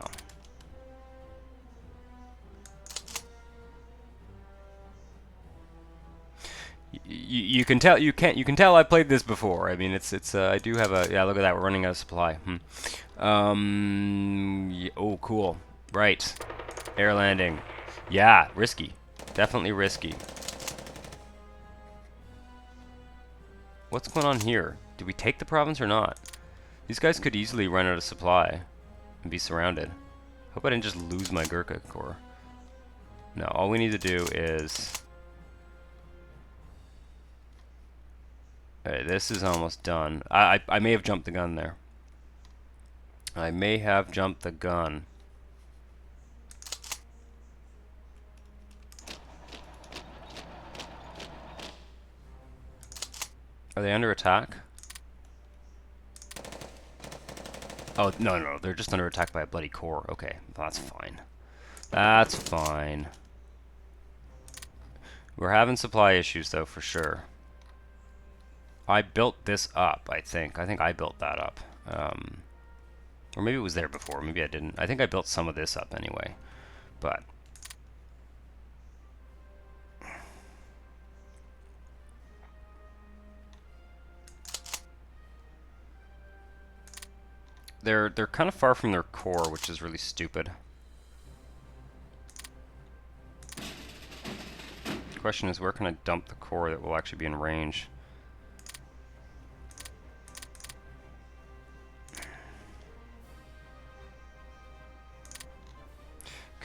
you can tell I played this before. I mean, I do have a, yeah. Look at that, we're running out of supply. Oh, cool. Right. Air landing. Yeah, risky. Definitely risky. What's going on here? Did we take the province or not? These guys could easily run out of supply and be surrounded. Hope I didn't just lose my Ghurka corps. No, all we need to do is... Alright, this is almost done. I may have jumped the gun there. I may have jumped the gun. Are they under attack? Oh, no, they're just under attack by a bloody corps. Okay, that's fine. That's fine. We're having supply issues, though, for sure. I built this up, I think. I think I built that up. Or maybe it was there before. Maybe I didn't. I think I built some of this up anyway. But... They're kind of far from their core, which is really stupid. The question is, where can I dump the core that will actually be in range?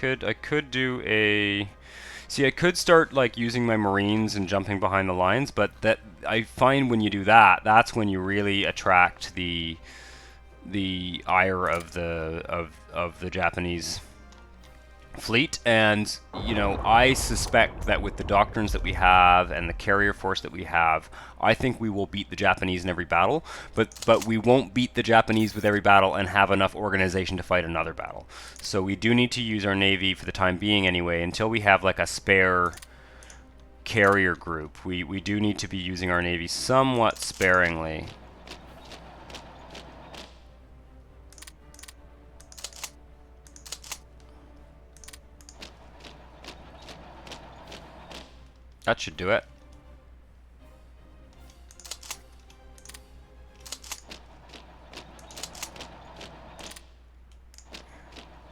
I could do a... See, I could start like using my Marines and jumping behind the lines, but that I find when you do that, that's when you really attract the the ire of the Japanese fleet. And you know, I suspect that with the doctrines that we have and the carrier force that we have, I think we will beat the Japanese in every battle, but we won't beat the Japanese with every battle and have enough organization to fight another battle. So we do need to use our navy for the time being anyway, until we have like a spare carrier group. We do need to be using our navy somewhat sparingly. That should do it.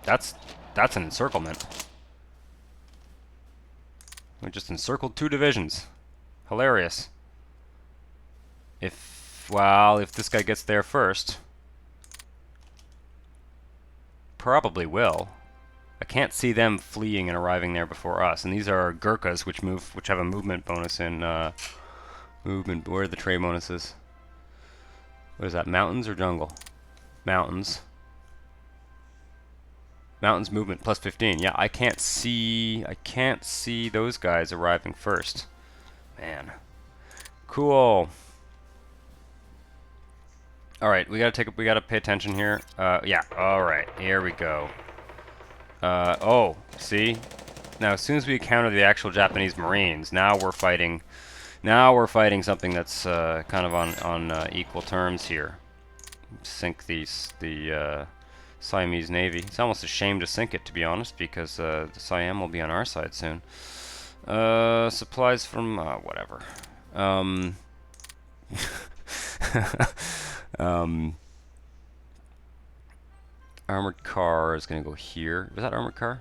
That's an encirclement. We just encircled 2 divisions. Hilarious. Well, if this guy gets there first. Probably will. I can't see them fleeing and arriving there before us. And these are Ghurkas, which have a movement bonus in movement. Where are the trade bonuses? What is that? Mountains or jungle? Mountains. Mountains movement plus 15. Yeah, I can't see those guys arriving first. Man. Cool. All right, we gotta pay attention here. Yeah. All right, here we go. Oh, see? Now, as soon as we encounter the actual Japanese Marines, now we're fighting something that's kind of on equal terms here. Sink the Siamese Navy. It's almost a shame to sink it, to be honest, because the Siam will be on our side soon. Supplies from whatever. Armored car is going to go here. Was that armored car?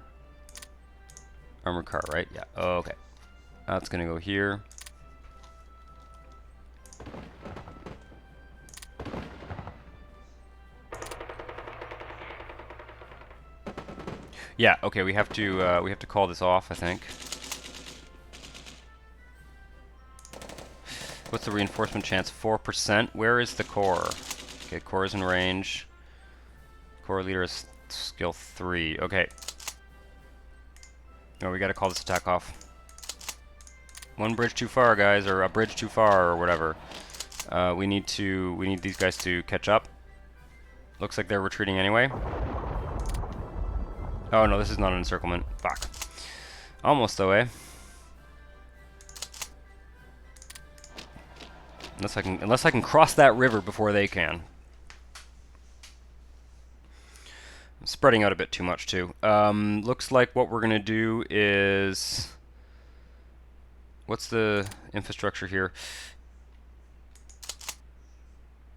Armored car, right? Yeah. Oh, okay. That's going to go here. Yeah. Okay. We have to call this off, I think. What's the reinforcement chance? 4%. Where is the core? Okay, core is in range. Core leader is skill 3. Okay. Oh, we gotta call this attack off. One bridge too far, guys, or a bridge too far, or whatever. We need these guys to catch up. Looks like they're retreating anyway. Oh no, this is not an encirclement. Fuck. Almost though, eh? Unless I can cross that river before they can. I'm spreading out a bit too much too. Looks like what we're gonna do is, what's the infrastructure here?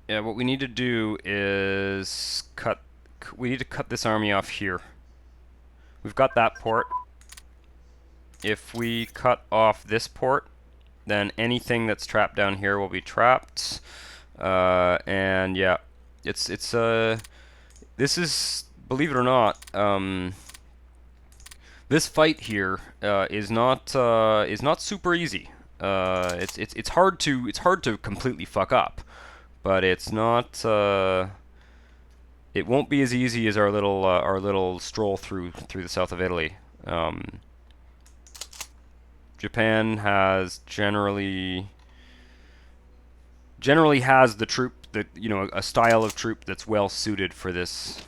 Yeah, what we need to do is we need to cut this army off here. We've got that port. If we cut off this port, then anything that's trapped down here will be trapped. And yeah, this is, believe it or not, this fight here is not super easy. It's hard to completely fuck up, but it's not. It won't be as easy as our little stroll through the south of Italy. Japan has generally has the troop that, you know, a style of troop that's well suited for this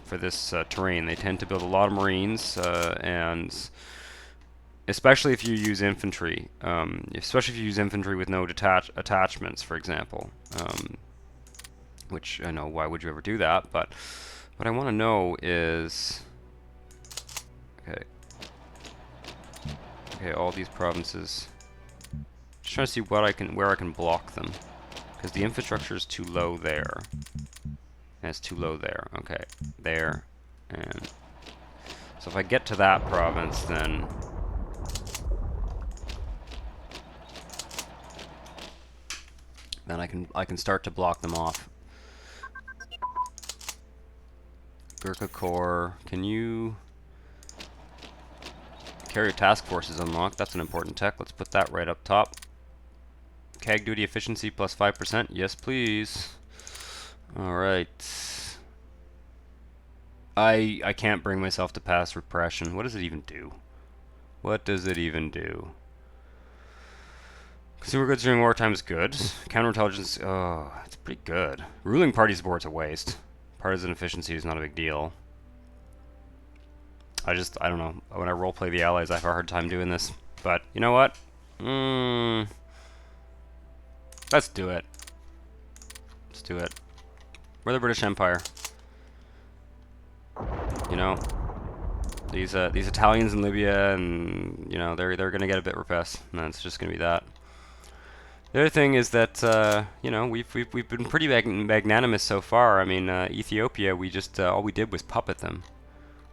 terrain. They tend to build a lot of Marines, and especially if you use infantry, with no attachments, for example. Which I know, why would you ever do that? But what I want to know is, okay, all these provinces. Just trying to see where I can block them, because the infrastructure is too low there, and it's too low there. Okay, there, and so if I get to that province, then I can start to block them off. Ghurka Corps, can you... Carrier task force is unlocked. That's an important tech. Let's put that right up top. CAG duty efficiency plus 5%. Yes, please. Alright. I can't bring myself to pass repression. What does it even do? What does it even do? Consumer goods during wartime is good. Counterintelligence, oh, it's pretty good. Ruling party support's a waste. Partisan efficiency is not a big deal. I don't know. When I roleplay the Allies, I have a hard time doing this. But, you know what? Let's do it. Let's do it. We're the British Empire. You know? These Italians in Libya, and, you know, they're gonna get a bit repressed. And that's just gonna be that. The other thing is that you know, we've been pretty magnanimous so far. I mean, Ethiopia, we just all we did was puppet them.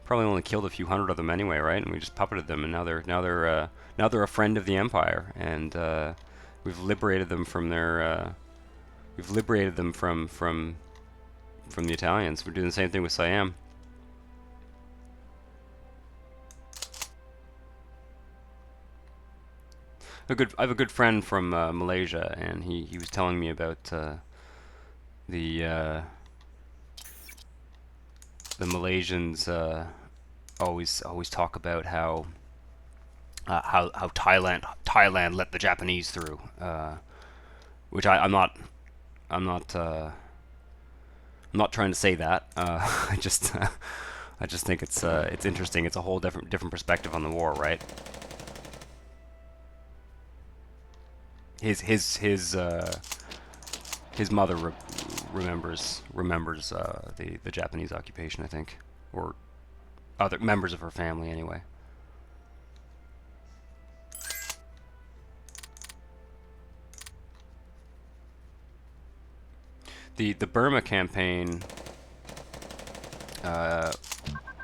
Probably only killed a few hundred of them anyway, right? And we just puppeted them, and now they're a friend of the empire, and we've liberated them from their from the Italians. We're doing the same thing with Siam. I have a good friend from Malaysia, and he was telling me about the Malaysians always talk about how Thailand let the Japanese through, which I'm not trying to say that. I just think it's interesting. It's a whole different perspective on the war, right? His mother remembers the Japanese occupation, I think, or other members of her family anyway. The Burma campaign.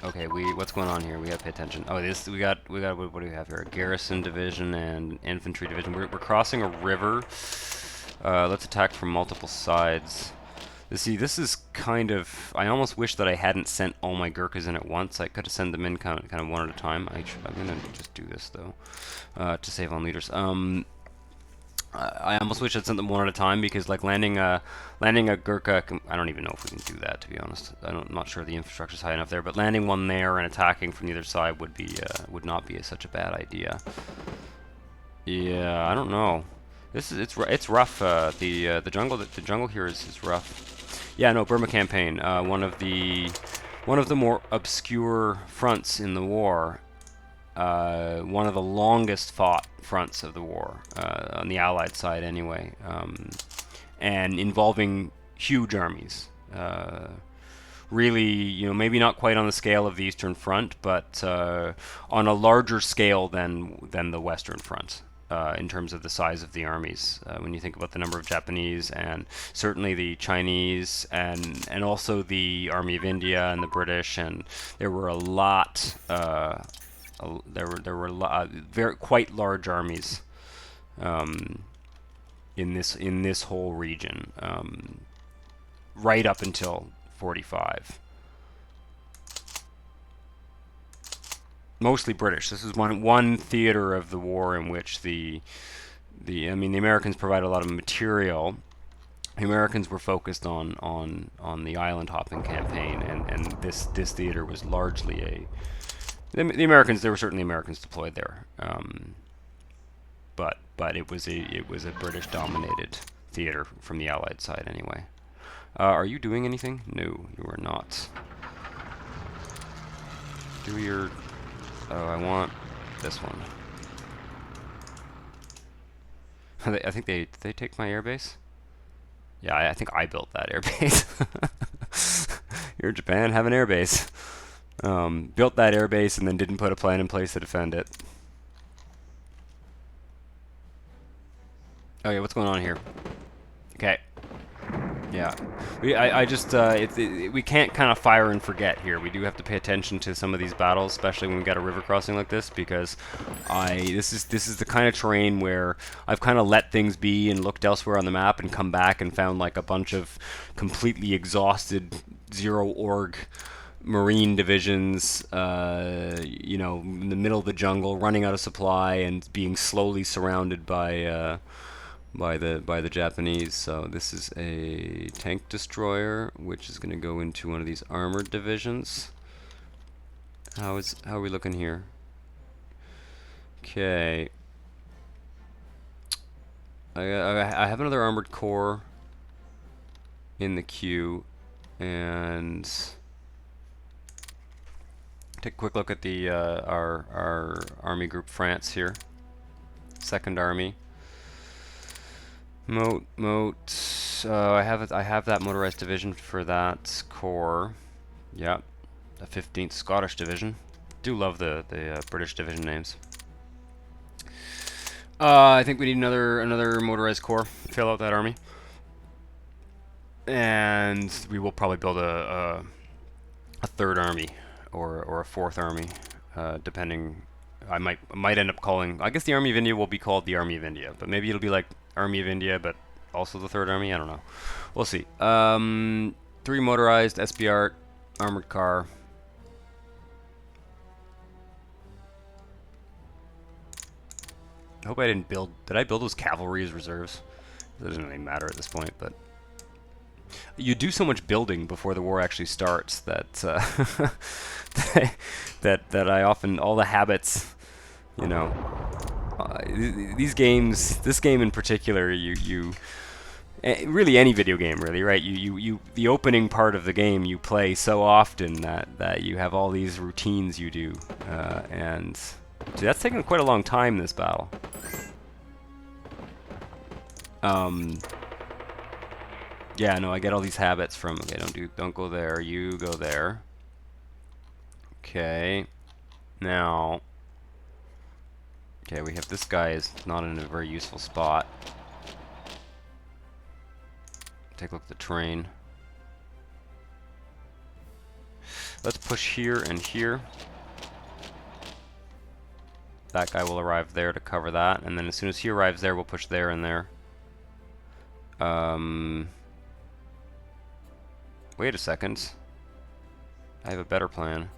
Okay, what's going on here? We gotta pay attention. Oh, we got what do we have here? A garrison division and infantry division. We're crossing a river. Let's attack from multiple sides. See, this is kind of... I almost wish that I hadn't sent all my Ghurkas in at once. I could have sent them in kind of one at a time. I'm gonna just do this though, to save on leaders. I almost wish I'd sent them one at a time, because like landing a Ghurka, I don't even know if we can do that, to be honest. I'm not sure the infrastructure's high enough there, but landing one there and attacking from the other side would not be such a bad idea. Yeah, I don't know. It's rough. The jungle here is rough. Yeah, no, Burma campaign. One of the more obscure fronts in the war. One of the longest fought fronts of the war, on the Allied side anyway, and involving huge armies. Really, you know, maybe not quite on the scale of the Eastern Front, but on a larger scale than the Western Front. In terms of the size of the armies, when you think about the number of Japanese and certainly the Chinese and also the Army of India and the British, and there were a lot. There were quite large armies in this whole region, right up until 45. Mostly British. This is one theater of the war in which the Americans provided a lot of material. The Americans were focused on the island hopping campaign, and this theater was largely the Americans. There were certainly Americans deployed there, but it was a British dominated theater from the Allied side anyway. Are you doing anything? No, you are not. Do your... Oh, I want this one. I think did they take my airbase? Yeah, I think I built that airbase. You're in Japan, have an airbase. Built that airbase and then didn't put a plan in place to defend it. Okay, what's going on here? Okay. Yeah, we can't kind of fire and forget here. We do have to pay attention to some of these battles, especially when we got a river crossing like this, because this is the kind of terrain where I've kind of let things be and looked elsewhere on the map and come back and found like a bunch of completely exhausted zero org marine divisions, you know, in the middle of the jungle, running out of supply and being slowly surrounded by the Japanese. So this is a tank destroyer, which is going to go into one of these armored divisions. How are we looking here? Okay. I have another armored core in the queue, and take a quick look at the our army group France here. Second Army. I have that motorized division for that corps. Yep, the 15th Scottish Division. Do love the British division names. I think we need another motorized corps. Fill out that army, and we will probably build a third army or a fourth army, depending. I might end up calling. I guess the Army of India will be called the Army of India, but maybe it'll be like Army of India, but also the Third Army. I don't know. We'll see. 3 motorized SBR armored car. I hope I didn't build. Did I build those cavalry as reserves? It doesn't really matter at this point, but you do so much building before the war actually starts that that I often all the habits, you know. These games, this game in particular, really any video game, really, right? The opening part of the game you play so often that you have all these routines you do, and see, that's taken quite a long time, this battle. Yeah, no, I get all these habits from. Okay, don't go there. You go there. Okay, now. Okay, we have this guy is not in a very useful spot. Take a look at the terrain. Let's push here and here. That guy will arrive there to cover that, and then as soon as he arrives there, we'll push there and there. Wait a second. I have a better plan.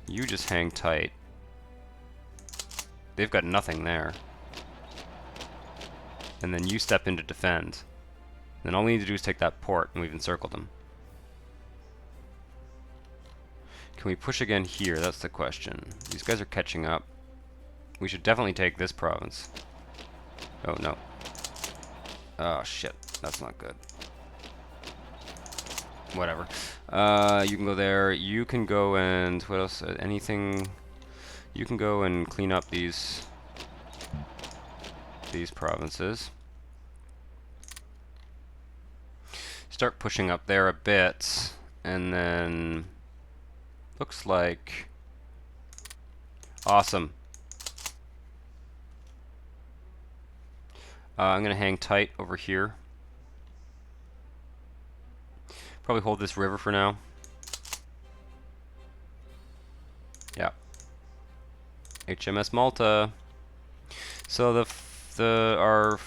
You just hang tight. They've got nothing there. And then you step in to defend. Then all we need to do is take that port, and we've encircled them. Can we push again here? That's the question. These guys are catching up. We should definitely take this province. Oh, no. Oh, shit. That's not good. Whatever. You can go there. You can go and... What else? Anything... You can go and clean up these provinces. Start pushing up there a bit, and then looks like awesome. I'm gonna hang tight over here. Probably hold this river for now. Yeah. HMS Malta. So our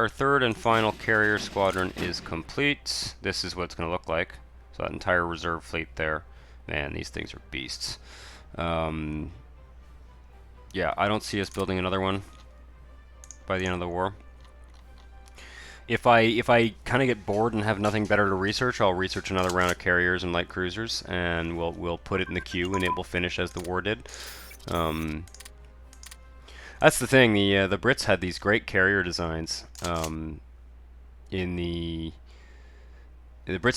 third and final carrier squadron is complete. This is what it's going to look like. So that entire reserve fleet there. Man, these things are beasts. Yeah, I don't see us building another one by the end of the war. If I kind of get bored and have nothing better to research, I'll research another round of carriers and light cruisers, and we'll put it in the queue, and it will finish as the war did. That's the thing. The Brits had these great carrier designs. The Brits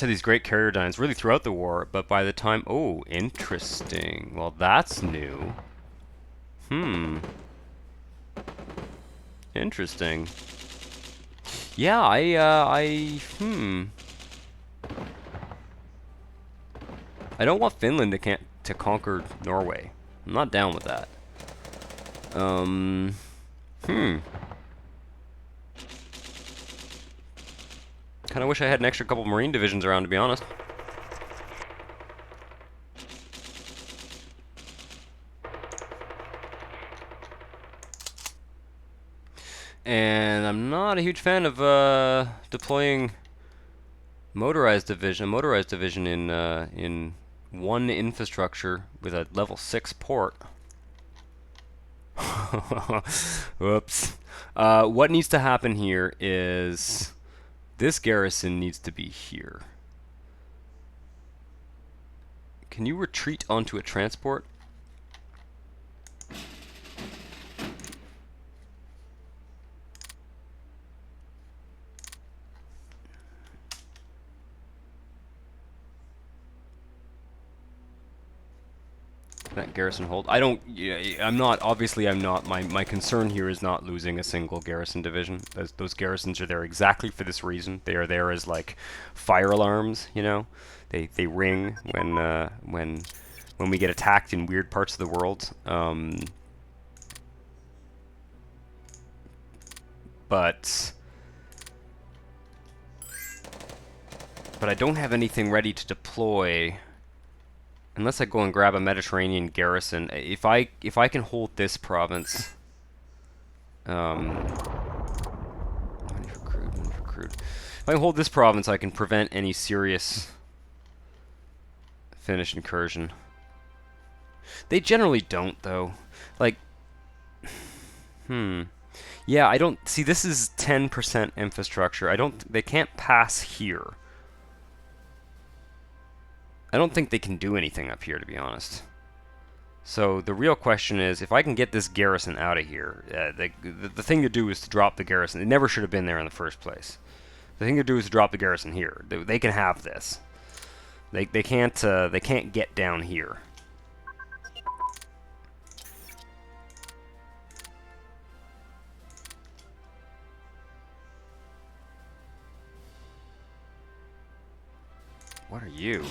had these great carrier designs really throughout the war, but by the time... Oh, interesting. Well, that's new. Interesting. Yeah, I don't want Finland to conquer Norway. I'm not down with that. Kind of wish I had an extra couple Marine divisions around, to be honest. And I'm not a huge fan of deploying motorized division in one infrastructure with a level 6 port. Whoops. What needs to happen here is this garrison needs to be here. Can you retreat onto a transport? That garrison hold. I don't. Yeah, I'm not. Obviously, I'm not. My concern here is not losing a single garrison division. Those garrisons are there exactly for this reason. They are there as like fire alarms. You know, they ring when we get attacked in weird parts of the world. But I don't have anything ready to deploy. Unless I go and grab a Mediterranean garrison, if I can hold this province, money for crude. If I can hold this province, I can prevent any serious Finnish incursion. They generally don't, though. Like, yeah, I don't see. This is 10% infrastructure. They can't pass here. I don't think they can do anything up here, to be honest. So the real question is, if I can get this garrison out of here, the thing to do is to drop the garrison. It never should have been there in the first place. The thing to do is to drop the garrison here. They can have this. They can't get down here. What are you?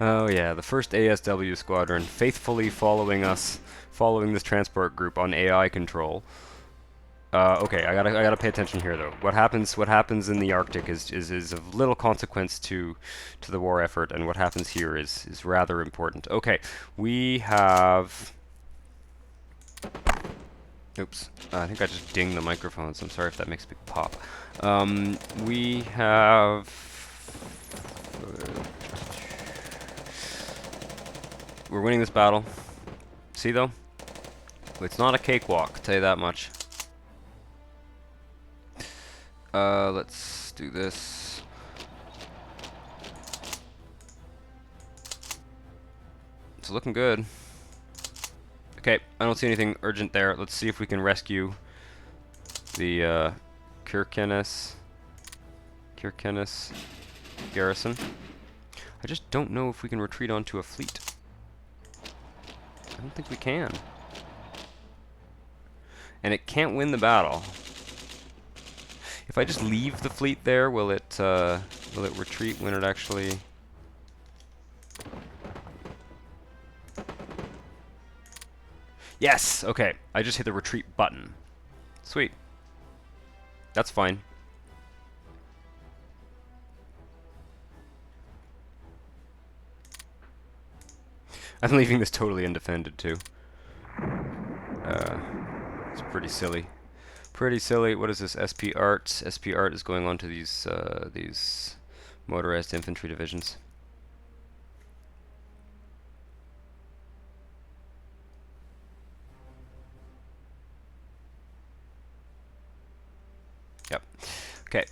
Oh yeah, the first ASW squadron, faithfully following this transport group on AI control. Okay, I gotta pay attention here though. What happens in the Arctic is of little consequence to the war effort, and what happens here is rather important. Okay, we have. Oops, I think I just dinged the microphone, so I'm sorry if that makes a big pop. We have. We're winning this battle. See, though? It's not a cakewalk, I'll tell you that much. Let's do this. It's looking good. Okay, I don't see anything urgent there. Let's see if we can rescue the Ghurkas garrison. I just don't know if we can retreat onto a fleet. I don't think we can. And it can't win the battle. If I just leave the fleet there, will it retreat when it actually... Yes! Okay, I just hit the retreat button. Sweet. That's fine. I'm leaving this totally undefended too. It's pretty silly. Pretty silly. What is this? SP Art. SP Art is going on to these motorized infantry divisions. Yep. Okay.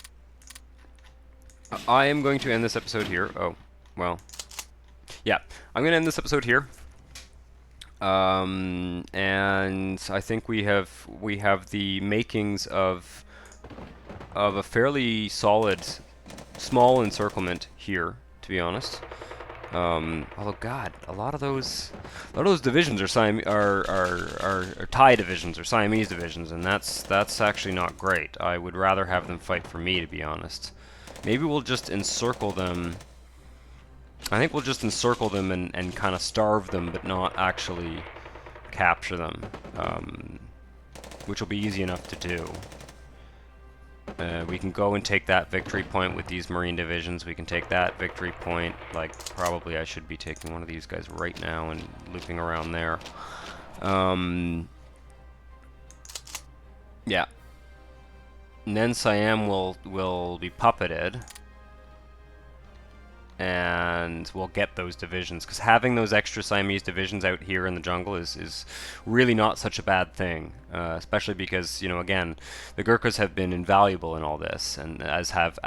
I am going to end this episode here. Oh, well. Yeah, I'm going to end this episode here. And I think we have the makings of a fairly solid small encirclement here, to be honest. Although God, a lot of those divisions are Thai divisions or Siamese divisions, and that's actually not great. I would rather have them fight for me, to be honest. Maybe we'll just encircle them. I think we'll just encircle them and kind of starve them, but not actually capture them, which will be easy enough to do. We can go and take that victory point with these Marine divisions. We can take that victory point, like, probably I should be taking one of these guys right now and looping around there. Yeah. And then Siam will be puppeted. And we'll get those divisions, because having those extra Siamese divisions out here in the jungle is really not such a bad thing, especially because, you know, again, the Ghurkas have been invaluable in all this, and as have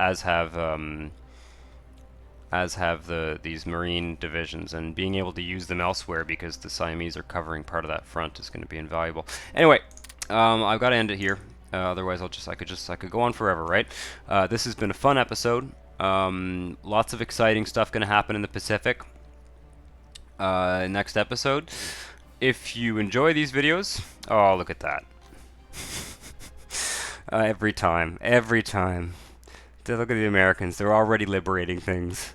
as have these Marine divisions, and being able to use them elsewhere because the Siamese are covering part of that front is going to be invaluable. Anyway, I've got to end it here. Otherwise, I could go on forever, right? This has been a fun episode. Lots of exciting stuff going to happen in the Pacific. Next episode. If you enjoy these videos, oh, look at that. Every time. Look at the Americans. They're already liberating things.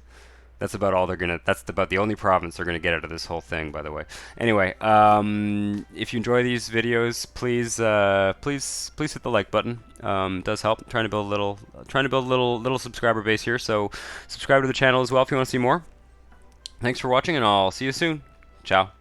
That's about all they're gonna. That's about the only province they're gonna get out of this whole thing, by the way. Anyway, if you enjoy these videos, please hit the like button. It does help. I'm trying to build a little subscriber base here. So subscribe to the channel as well if you want to see more. Thanks for watching, and I'll see you soon. Ciao.